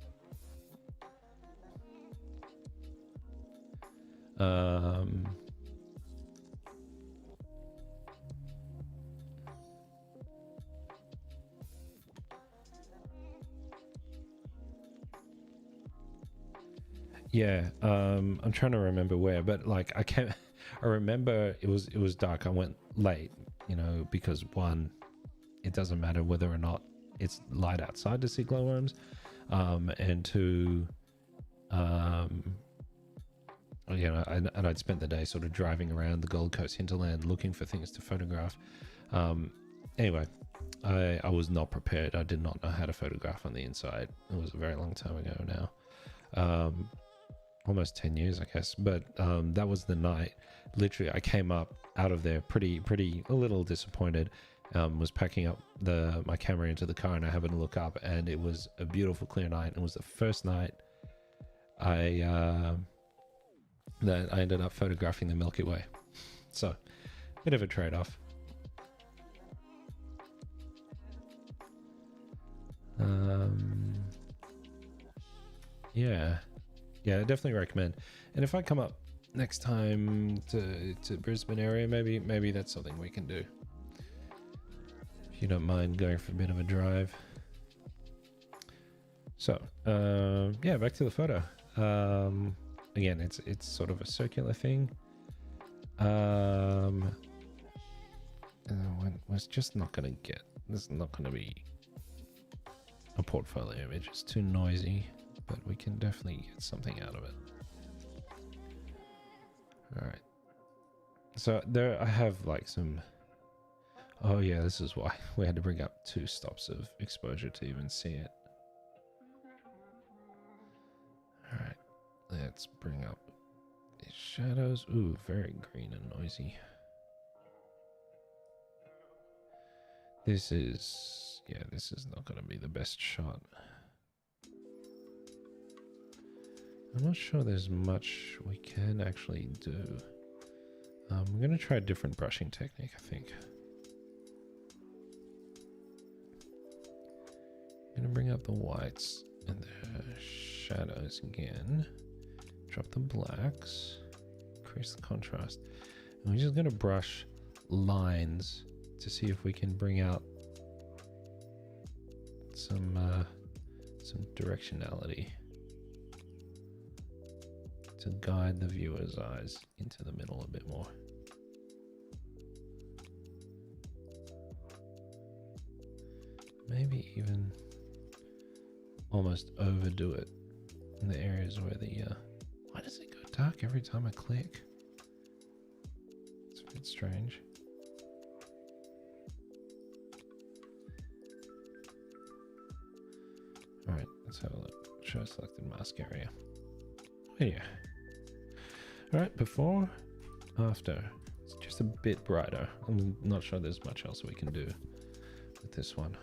Yeah, I'm trying to remember where, but like I remember it was dark. I went late, you know, because one, it doesn't matter whether or not it's light outside to see glowworms, and two, you know, and I'd spent the day sort of driving around the Gold Coast hinterland looking for things to photograph. Anyway, I was not prepared. I did not know how to photograph on the inside. It was a very long time ago now. Almost 10 years, I guess. But that was the night. Literally, I came up out of there pretty a little disappointed. Was packing up my camera into the car, and I happened to look up, and it was a beautiful clear night. It was the first night that I ended up photographing the Milky Way. So, bit of a trade-off. Yeah, I definitely recommend. And if I come up next time to Brisbane area, maybe that's something we can do. If you don't mind going for a bit of a drive. So, yeah, back to the photo. Again, it's sort of a circular thing. It's just not gonna get. This is not gonna be a portfolio image. It's too noisy, but we can definitely get something out of it. All right. So there, I have like some. Oh yeah, this is why we had to bring up 2 stops of exposure to even see it. All right, let's bring up the shadows. Ooh, very green and noisy. This is not going to be the best shot. I'm not sure there's much we can actually do. I'm going to try a different brushing technique, I think. I'm going to bring up the whites and the shadows again. Drop the blacks. Increase the contrast. And we're just going to brush lines to see if we can bring out some directionality to guide the viewer's eyes into the middle a bit more. Maybe even almost overdo it in the areas where the why does it go dark every time I click? It's a bit strange. Alright, let's have a look. Show selected mask area. Oh yeah. Alright, before, after. It's just a bit brighter. I'm not sure there's much else we can do with this one.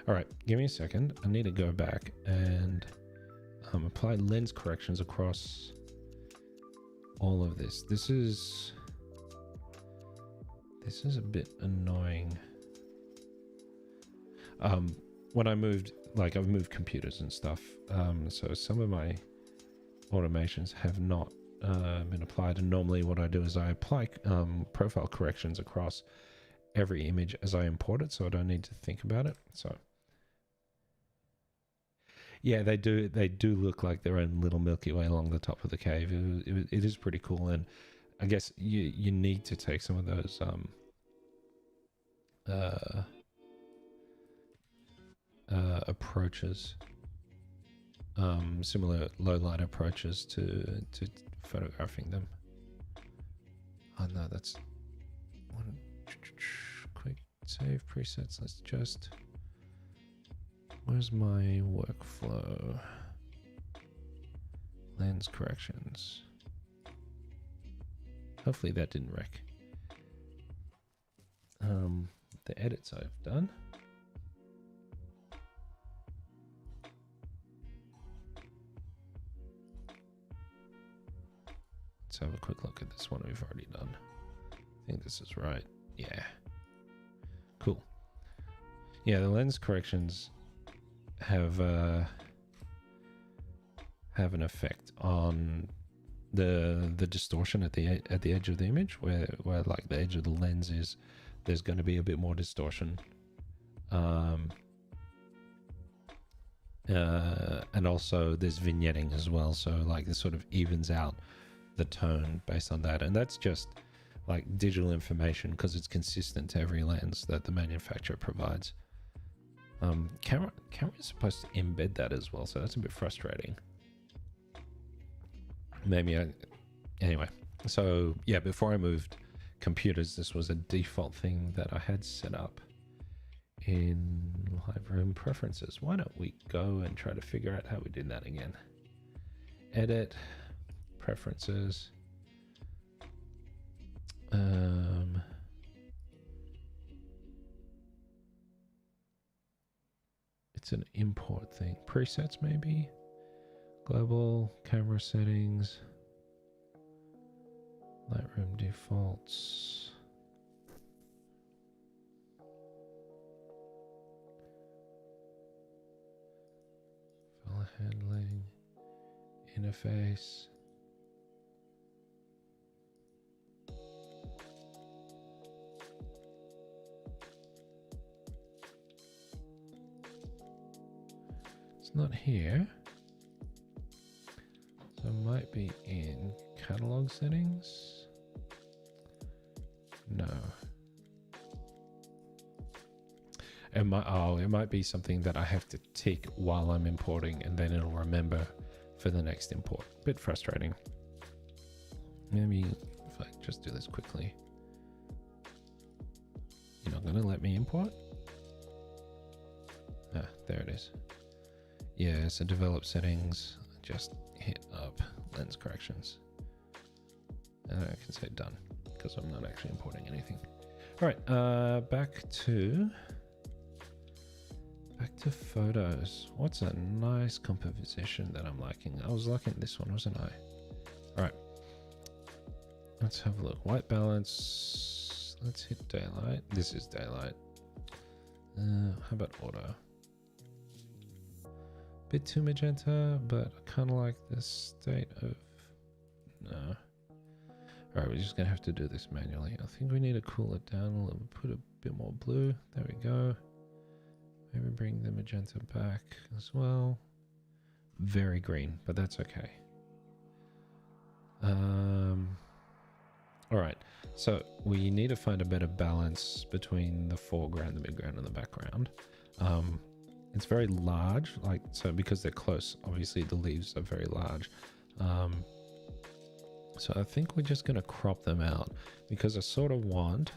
Alright, give me a second. I need to go back and apply lens corrections across all of this. This is a bit annoying. When I moved like I've moved computers and stuff, so some of my automations have not been applied, and normally what I do is I apply profile corrections across every image as I import it, so I don't need to think about it. So yeah, they do look like their own little Milky Way along the top of the cave. It is pretty cool, and I guess you need to take some of those approaches, similar low light approaches to photographing them. Oh no, that's one. Quick save presets. Let's just, where's my workflow? Lens corrections. Hopefully that didn't wreck the edits I've done. Let's have a quick look at this one we've already done. I think this is right. Yeah. Cool. Yeah, the lens corrections have an effect on the distortion at the edge of the image, where like the edge of the lens is, there's going to be a bit more distortion. And also there's vignetting as well, so like this sort of evens out the tone based on that, and that's just like digital information because it's consistent to every lens that the manufacturer provides. Camera is supposed to embed that as well, so that's a bit frustrating. Anyway, so yeah, before I moved computers, this was a default thing that I had set up in Lightroom preferences. Why don't we go and try to figure out how we did that again? Edit, preferences. It's an import thing. Presets maybe? Global, camera settings, Lightroom defaults. File handling, interface. It's not here. So it might be in catalog settings. No. It might be something that I have to tick while I'm importing, and then it'll remember for the next import. Bit frustrating. Maybe if I just do this quickly. You're not gonna let me import? Ah, there it is. Yeah, so develop settings, just hit up lens corrections. And I can say done, because I'm not actually importing anything. All right, back to photos. What's a nice composition that I'm liking? I was liking this one, wasn't I? All right, let's have a look. White balance. Let's hit daylight. This is daylight. How about auto? Bit too magenta, but I kind of like the state of no. All right, we're just gonna have to do this manually. I think we need to cool it down a little. Put a bit more blue. There we go. Maybe bring the magenta back as well. Very green, but that's okay. All right, so we need to find a better balance between the foreground, the midground, and the background. It's very large, like, so because they're close, obviously the leaves are very large. So I think we're just going to crop them out because I sort of want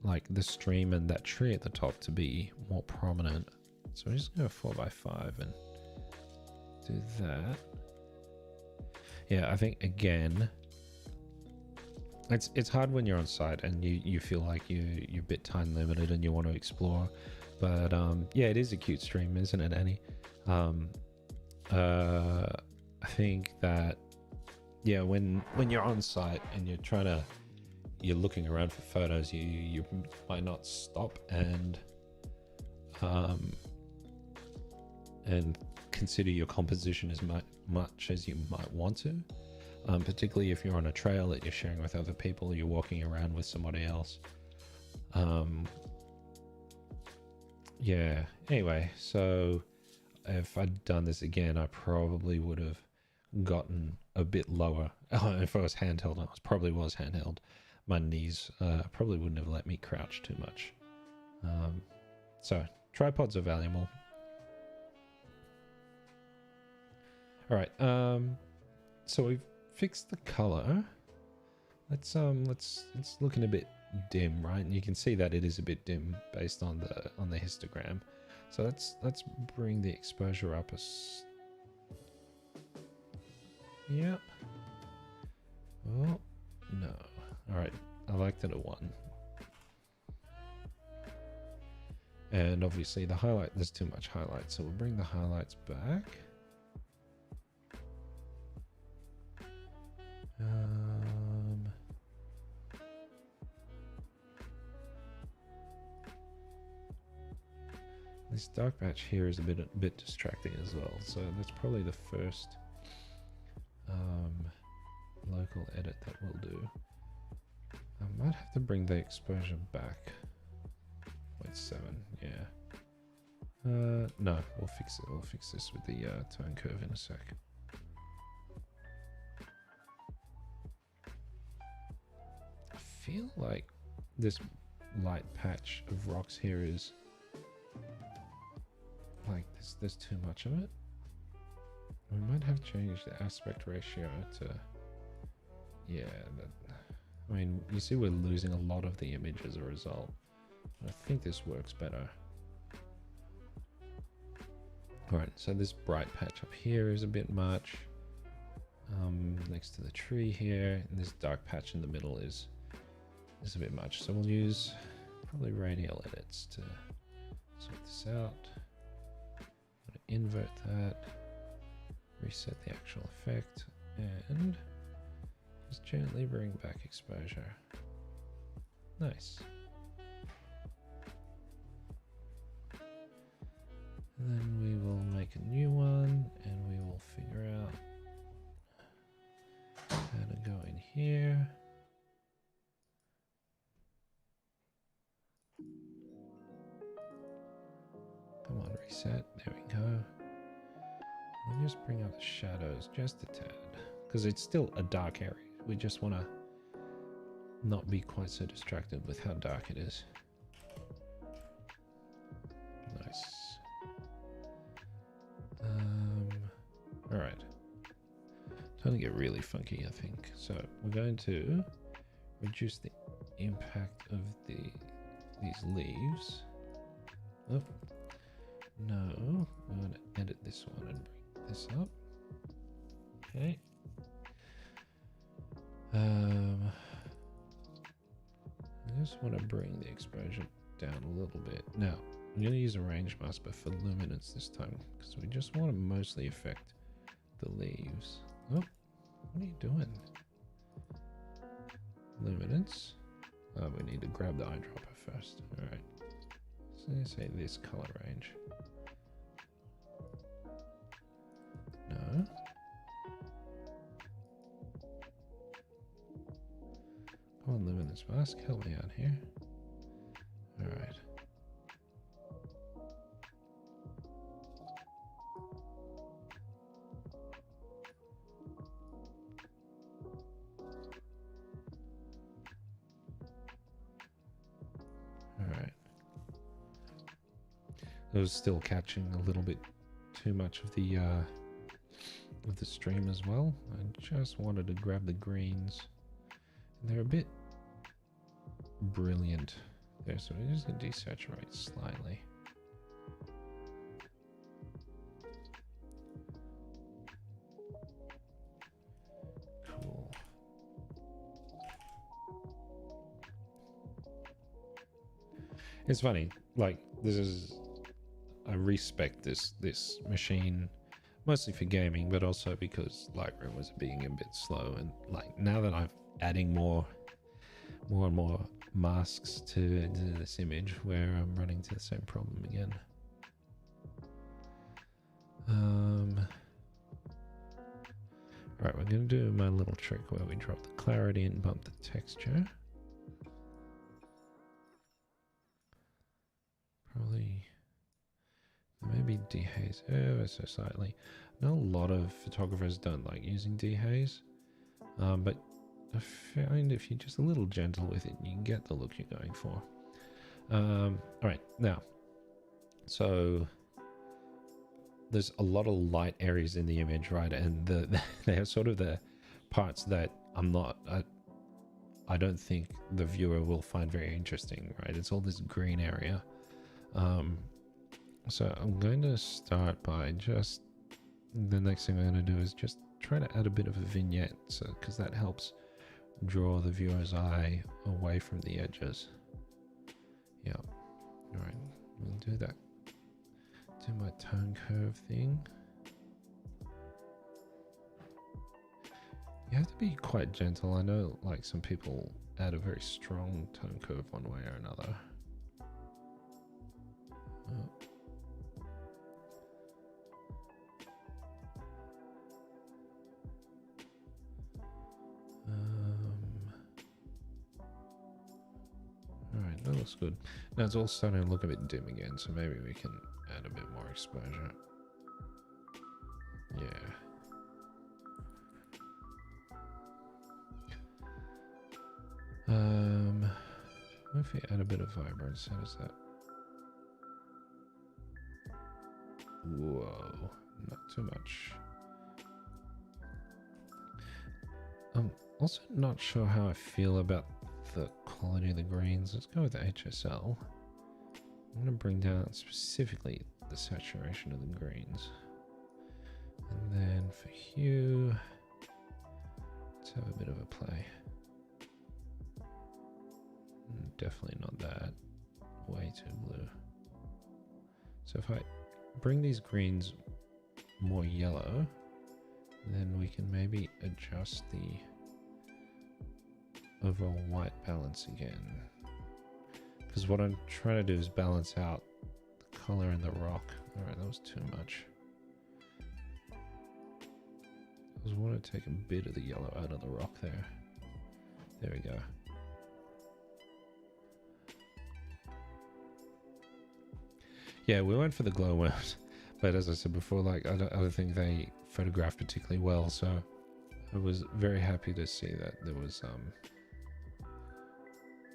like the stream and that tree at the top to be more prominent. So we're just going to 4x5 and do that. Yeah, I think again, it's hard when you're on site and you feel like you're a bit time limited and you want to explore. But yeah, it is a cute stream, isn't it, Annie? I think that, yeah, when you're on site and you're looking around for photos, you might not stop and and consider your composition as much as you might want to. Particularly if you're on a trail that you're sharing with other people, you're walking around with somebody else. Yeah, anyway, so if I'd done this again, I probably would have gotten a bit lower. If I was handheld, I probably was handheld. My knees probably wouldn't have let me crouch too much. So tripods are valuable. All right, so we've fixed the color. It's looking a bit dim, right? And you can see that it is a bit dim based on the histogram. So let's bring the exposure up Yep. Oh no. All right, I liked it at 1. And obviously the highlight, there's too much highlight, so we'll bring the highlights back. This dark patch here is a bit distracting as well, so that's probably the first local edit that we'll do. I might have to bring the exposure back. 0.7, yeah. No, we'll fix it. We'll fix this with the tone curve in a sec. I feel like this light patch of rocks here is like there's too much of it. We might have changed the aspect ratio to, yeah, I mean, you see we're losing a lot of the image as a result. I think this works better. Alright, so this bright patch up here is a bit much. Next to the tree here, and this dark patch in the middle is a bit much. So we'll use probably radial edits to sort this out. I'm gonna invert that, reset the actual effect, and just gently bring back exposure. Nice. And then we will make a new one, and we will figure out how to go in here. Come on, reset. There we go. We'll just bring up the shadows just a tad, because it's still a dark area. We just want to not be quite so distracted with how dark it is. Nice. All right. Time to get really funky, I think. So we're going to reduce the impact of these leaves. Oh, no. We're going to edit this one and bring this up. Okay. I just want to bring the exposure down a little bit. Now, I'm going to use a range mask, but for luminance this time, because we just want to mostly affect the leaves. Oh, what are you doing? Luminance. Oh, we need to grab the eyedropper first. All right. So let's say this color range. No. Come on, luminance mask, help me out here. All right. It was still catching a little bit too much of the stream as well. I just wanted to grab the greens, and they're a bit brilliant there, so we're just gonna desaturate slightly. Cool. It's funny, like this is. I respect this machine mostly for gaming, but also because Lightroom was being a bit slow, and like now that I'm adding more and more masks to this image, where I'm running into the same problem again. Alright, we're going to do my little trick where we drop the clarity and bump the texture. Probably maybe dehaze ever so slightly. I know a lot of photographers don't like using dehaze, but I find if you're just a little gentle with it, you can get the look you're going for. Alright, now, so there's a lot of light areas in the image, right? And they are sort of the parts that I don't think the viewer will find very interesting, right? It's all this green area. So I'm going to start by just, the next thing I'm going to do is just try to add a bit of a vignette, so because that helps draw the viewer's eye away from the edges. Yeah. All right, we'll do that. Do my tone curve thing. You have to be quite gentle. I know like some people add a very strong tone curve one way or another. Oh. Alright, that looks good. Now it's all starting to look a bit dim again, so maybe we can add a bit more exposure. Yeah. What if we add a bit of vibrance? How does that? Whoa, not too much. I'm also not sure how I feel about the quality of the greens. Let's go with the HSL. I'm going to bring down specifically the saturation of the greens. And then for hue, let's have a bit of a play. Definitely not that. Way too blue. So if I bring these greens more yellow, then we can maybe adjust the overall white balance again. Because what I'm trying to do is balance out the color in the rock. Alright, that was too much. I just want to take a bit of the yellow out of the rock there. There we go. Yeah, we went for the glow worms, but as I said before, like I don't think they photographed particularly well, so I was very happy to see that there was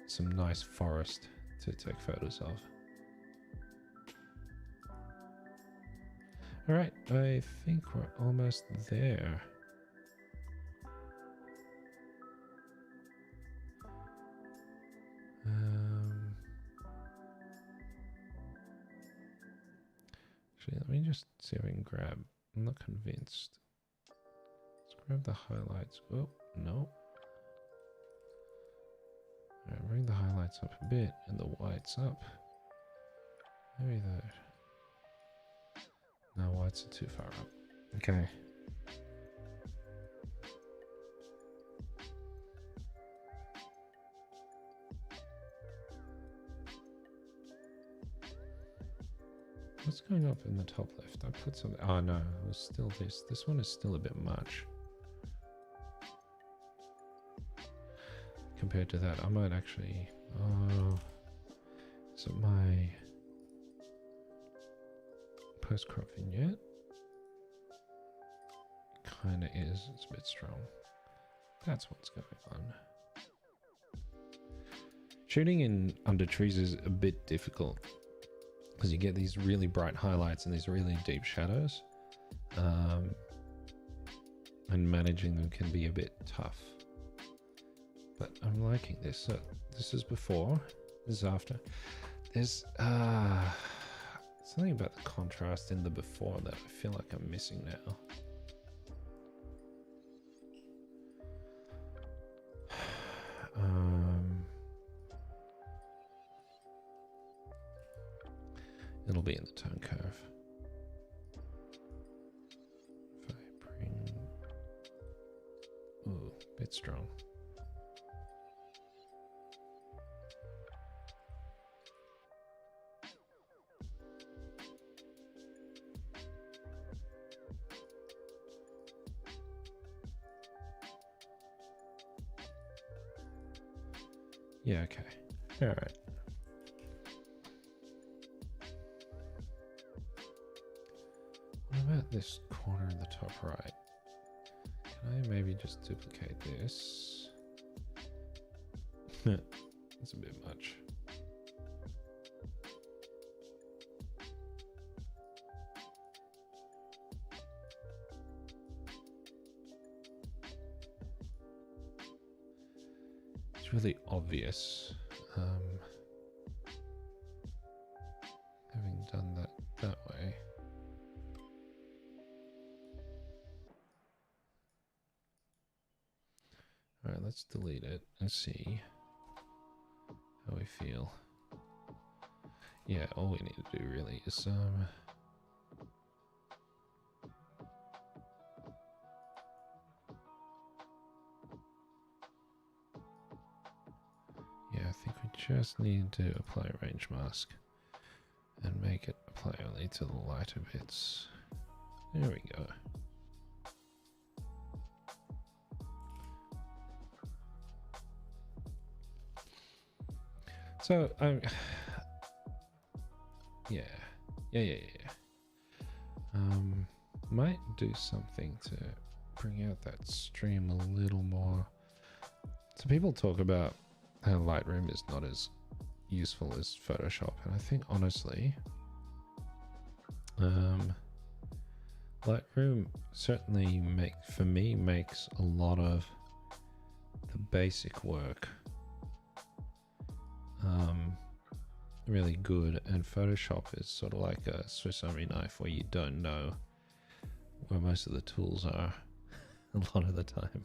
some nice forest to take photos of. All right, I think we're almost there. Actually, let me just see if I can grab. I'm not convinced. Let's grab the highlights. Oh, no. Alright, bring the highlights up a bit and the whites up. Maybe that. No, whites are too far up. Okay. What's going up in the top left? I put something. Oh no, it was still this. This one is still a bit much. Compared to that, I might actually. Oh, is it my post-crop vignette? Kinda is. It's a bit strong. That's what's going on. Shooting in under trees is a bit difficult because you get these really bright highlights and these really deep shadows, and managing them can be a bit tough. But I'm liking this. So this is before, this is after. There's something about the contrast in the before that I feel like I'm missing now. It'll be in the tone curve. If I bring... Ooh, a bit strong. Yeah, okay. All right. What about this corner in the top right? Can I maybe just duplicate this? That's a bit much. It's really obvious. Having done that way. All right, let's delete it and see how we feel. Yeah, all we need to do really is yeah, I think we just need to apply a range mask and make it apply only to the lighter bits. There we go. So yeah. Might do something to bring out that stream a little more. So people talk about how Lightroom is not as useful as Photoshop, and I think honestly, Lightroom certainly makes a lot of the basic work really good, and Photoshop is sort of like a Swiss Army knife where you don't know where most of the tools are a lot of the time.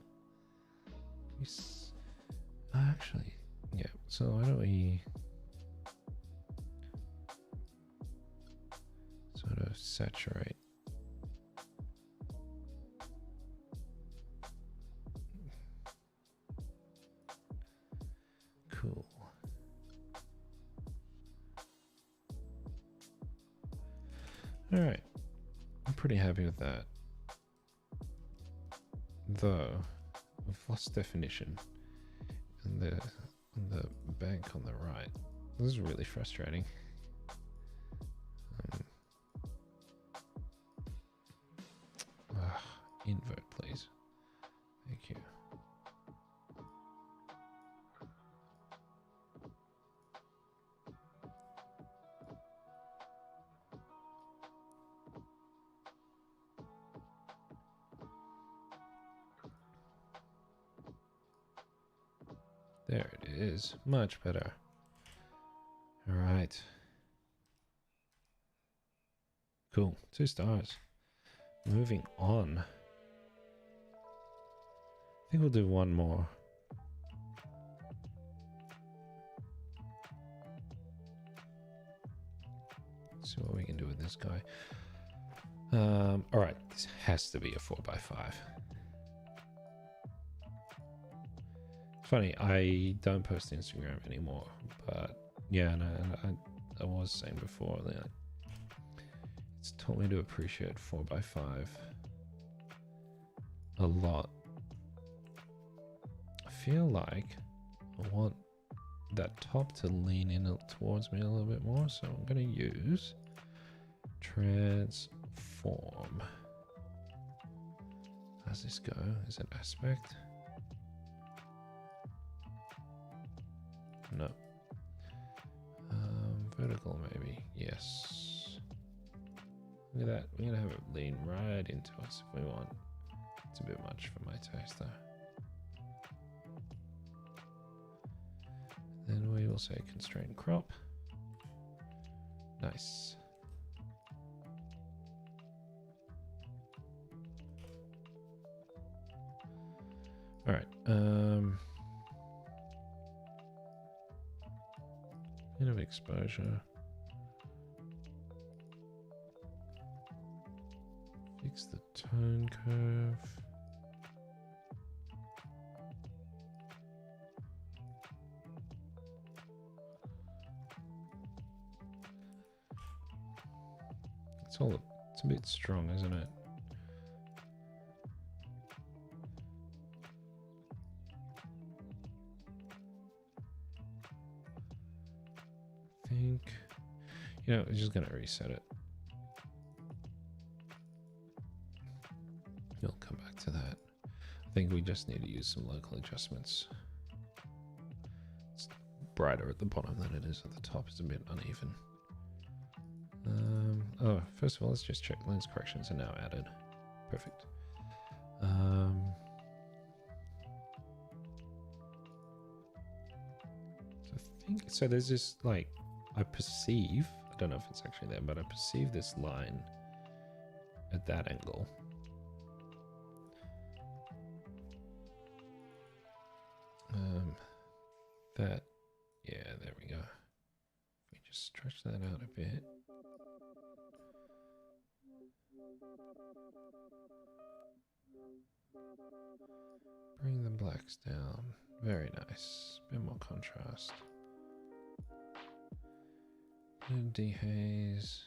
Actually, yeah, so why don't we sort of saturate. Cool. All right, I'm pretty happy with that. Though I've lost definition in the bank on the right. This is really frustrating. Invert, please. Thank you. There it is. Much better. All right. Cool. 2 stars. Moving on. I think we'll do one more. See what we can do with this guy. All right. This has to be a 4x5. Funny, I don't post to Instagram anymore, but yeah, and I was saying before that it's taught me to appreciate 4x5 a lot. I feel like I want that top to lean in towards me a little bit more, so I'm going to use transform. How's this go? Is it aspect? No. Vertical maybe. Yes. Look at that. We're gonna have it lean right into us if we want. It's a bit much for my taste though. Then we will say constraint crop. Nice. All right. Bit of exposure. Fix the tone curve. It's a bit strong, isn't it? think, you know, we're just gonna reset it. We'll come back to that. I think we just need to use some local adjustments. It's brighter at the bottom than it is at the top. It's a bit uneven. Oh, first of all, let's just check lens corrections are now added. Perfect. So I think, so there's this, like, I perceive, I don't know if it's actually there, but I perceive this line at that angle. That, yeah, there we go. If we just stretch that out a bit. Bring the blacks down. Very nice. Bit more contrast. And dehaze.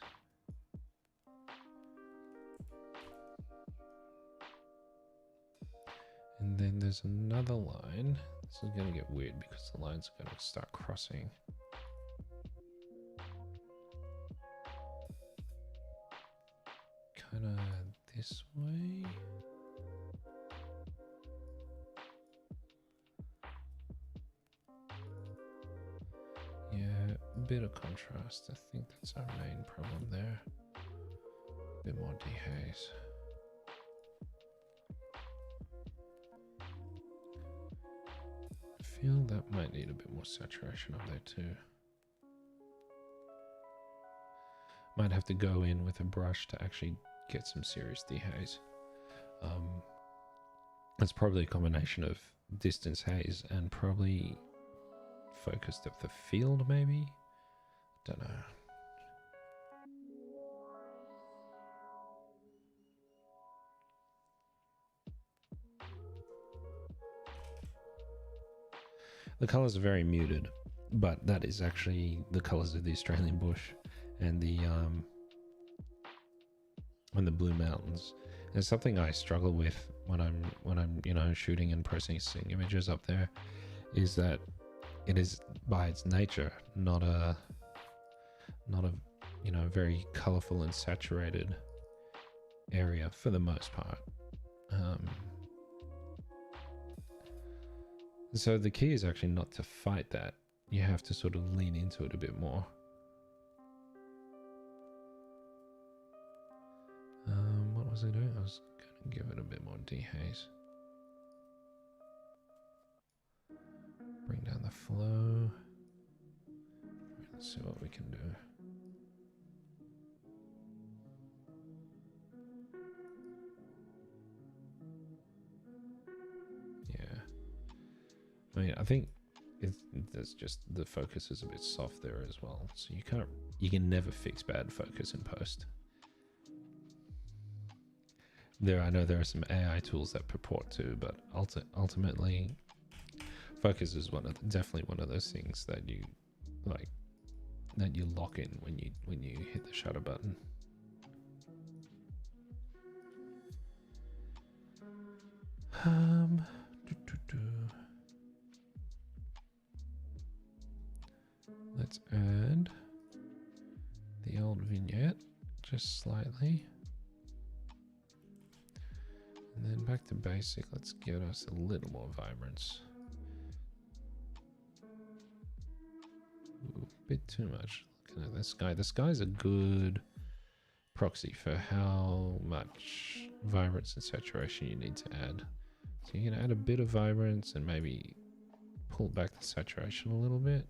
And then there's another line. This is going to get weird because the lines are going to start crossing. Kind of this way. Yeah, a bit of contrast. I think that's our main problem there. A bit more dehaze. I feel that might need a bit more saturation up there too. Might have to go in with a brush to actually get some serious dehaze. It's probably a combination of distance haze and probably focus depth of field, maybe? Don't know. The colours are very muted, but that is actually the colours of the Australian bush and the Blue Mountains. It's something I struggle with when I'm you know, shooting and processing images up there, is that it is by its nature not a you know, very colourful and saturated area for the most part. So the key is actually not to fight that. You have to sort of lean into it a bit more. What was I doing? I was going to give it a bit more dehaze. Bring down the flow. Let's see what we can do. Yeah. I mean, I think there's just the focus is a bit soft there as well. So you can never fix bad focus in post. I know there are some AI tools that purport to, but ultimately, focus is definitely one of those things that you like, that you lock in when you hit the shutter button. Let's add the old vignette just slightly. And then back to basic, let's give us a little more vibrance. Ooh, a bit too much. Looking at the sky. The sky's a good proxy for how much vibrance and saturation you need to add. So you're going to add a bit of vibrance and maybe pull back the saturation a little bit.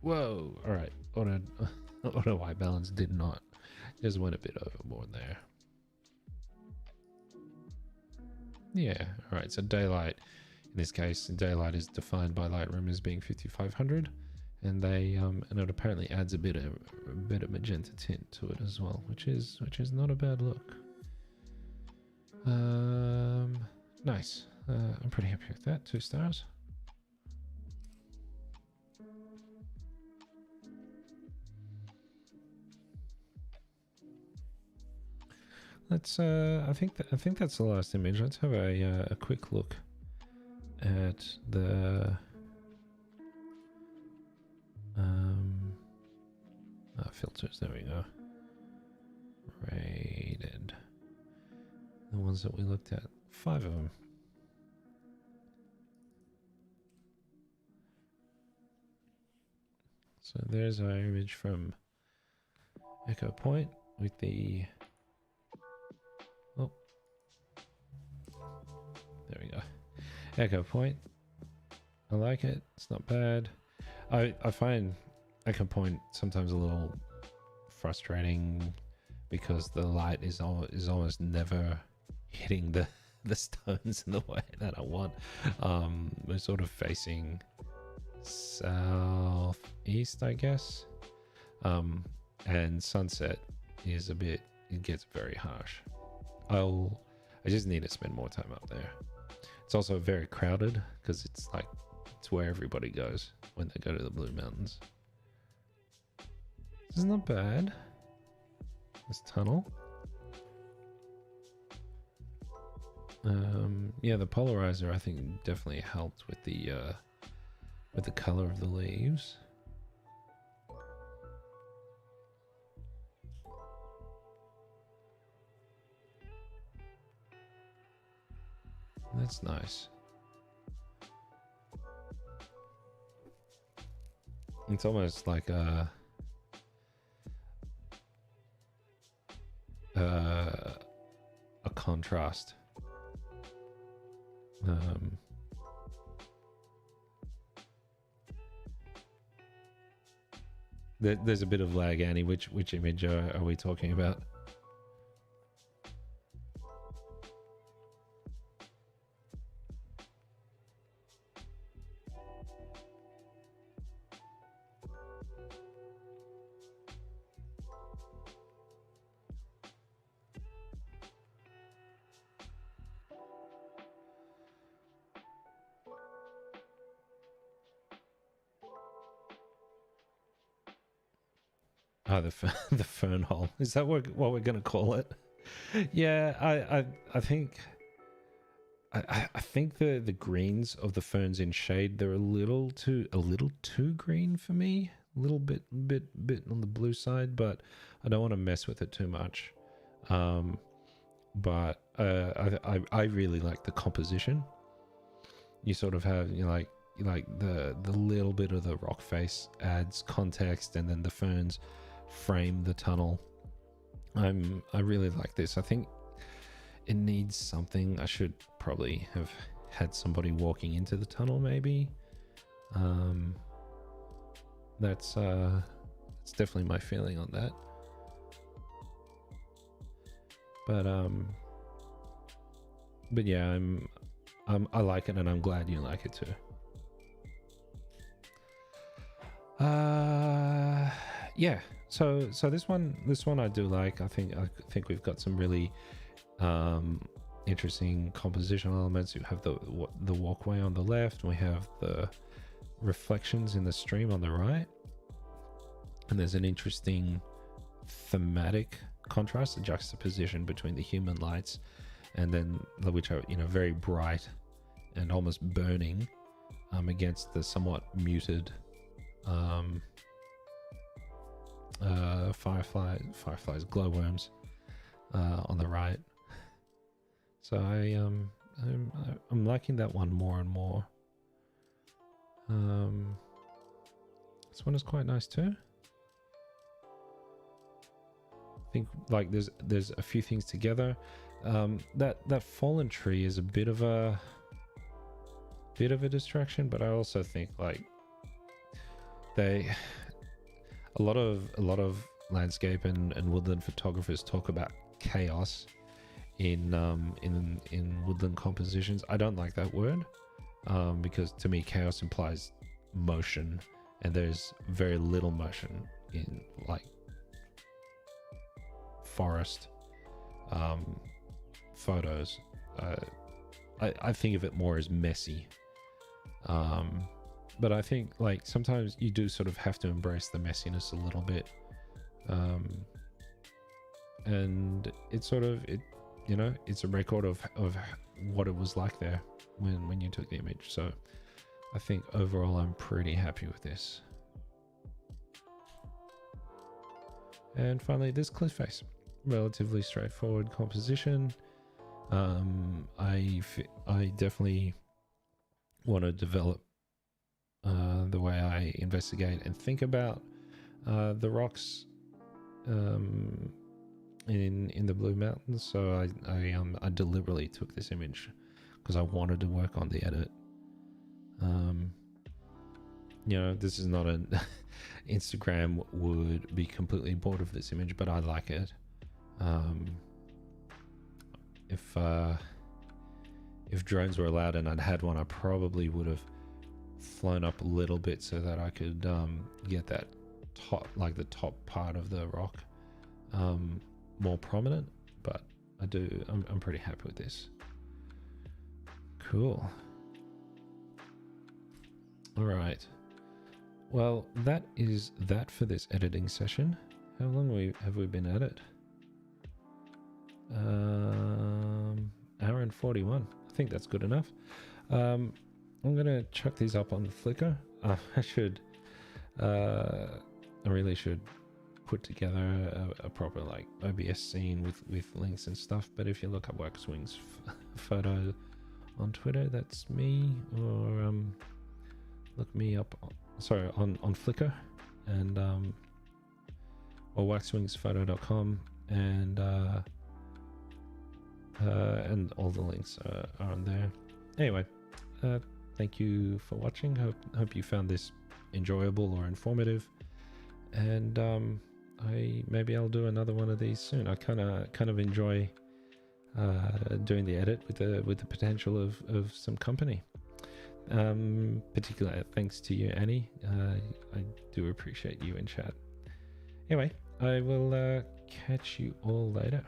Whoa! All right, auto white balance did not. Just went a bit overboard there. Yeah. All right. So daylight, in this case, daylight is defined by Lightroom as being 5500, and it apparently adds a bit of magenta tint to it as well, which is not a bad look. Nice. I'm pretty happy with that. 2 stars. let's I think that's the last image. Let's have a quick look at the filters. There we go. Rated. The ones that we looked at. 5 of them. So there's our image from Echo Point with the... Oh. There we go. Echo Point. I like it. It's not bad. I find Echo Point sometimes a little frustrating because the light is almost never hitting the stones in the way that I want. We're sort of facing southeast, I guess, and sunset is a bit, it gets very harsh. I just need to spend more time up there. It's also very crowded because it's where everybody goes when they go to the Blue Mountains. This is not bad, this tunnel. Yeah, the polarizer I think definitely helped with the color of the leaves. That's nice. It's almost like a contrast. There's a bit of lag, Annie. Which image are we talking about? Oh, the fern hole. Is that what we're going to call it? Yeah, I think I think the greens of the ferns in shade, they're a little too green for me. A little bit on the blue side, but I don't want to mess with it too much. But I really like the composition. You sort of have like the little bit of the rock face adds context, and then the ferns frame the tunnel. I really like this. I think it needs something. I should probably have had somebody walking into the tunnel, maybe. That's definitely my feeling on that. But yeah, I like it, and I'm glad you like it too. Yeah. So this one I do like. I think we've got some really interesting compositional elements. You have the walkway on the left, and we have the reflections in the stream on the right, and there's an interesting thematic contrast, a juxtaposition between the human lights, and then which are very bright and almost burning, against the somewhat muted fireflies, glowworms on the right. So I'm liking that one more and more. This one is quite nice too. I think there's a few things together. That fallen tree is a bit of a distraction, but I also think a lot of landscape and woodland photographers talk about chaos in woodland compositions. I don't like that word, because to me chaos implies motion, and there's very little motion in forest photos. I think of it more as messy. But I think sometimes you do sort of have to embrace the messiness a little bit. and it's sort of you know, it's a record of what it was like there when you took the image. So I think overall I'm pretty happy with this. And finally, this cliff face, relatively straightforward composition. I definitely want to develop the way I investigate and think about the rocks in the Blue Mountains. So I deliberately took this image because I wanted to work on the edit. You know, this is not an Instagram would be completely bored of this image, but I like it. If drones were allowed and I'd had one, I probably would have flown up a little bit so that I could get that top, like the top part of the rock more prominent. But I'm pretty happy with this. Cool. All right. Well, that is that for this editing session. How long have we been at it? Hour and 41. I think that's good enough. I'm gonna chuck these up on Flickr. I really should put together a proper like OBS scene with links and stuff. But if you look up Waxwing's photo on Twitter, that's me. Or look me up on Flickr and or waxwingsphoto.com and all the links are on there. Anyway, thank you for watching. Hope you found this enjoyable or informative, and maybe I'll do another one of these soon. I kind of enjoy doing the edit with the potential of some company. Particularly thanks to you, Annie. I do appreciate you in chat. Anyway, I will catch you all later.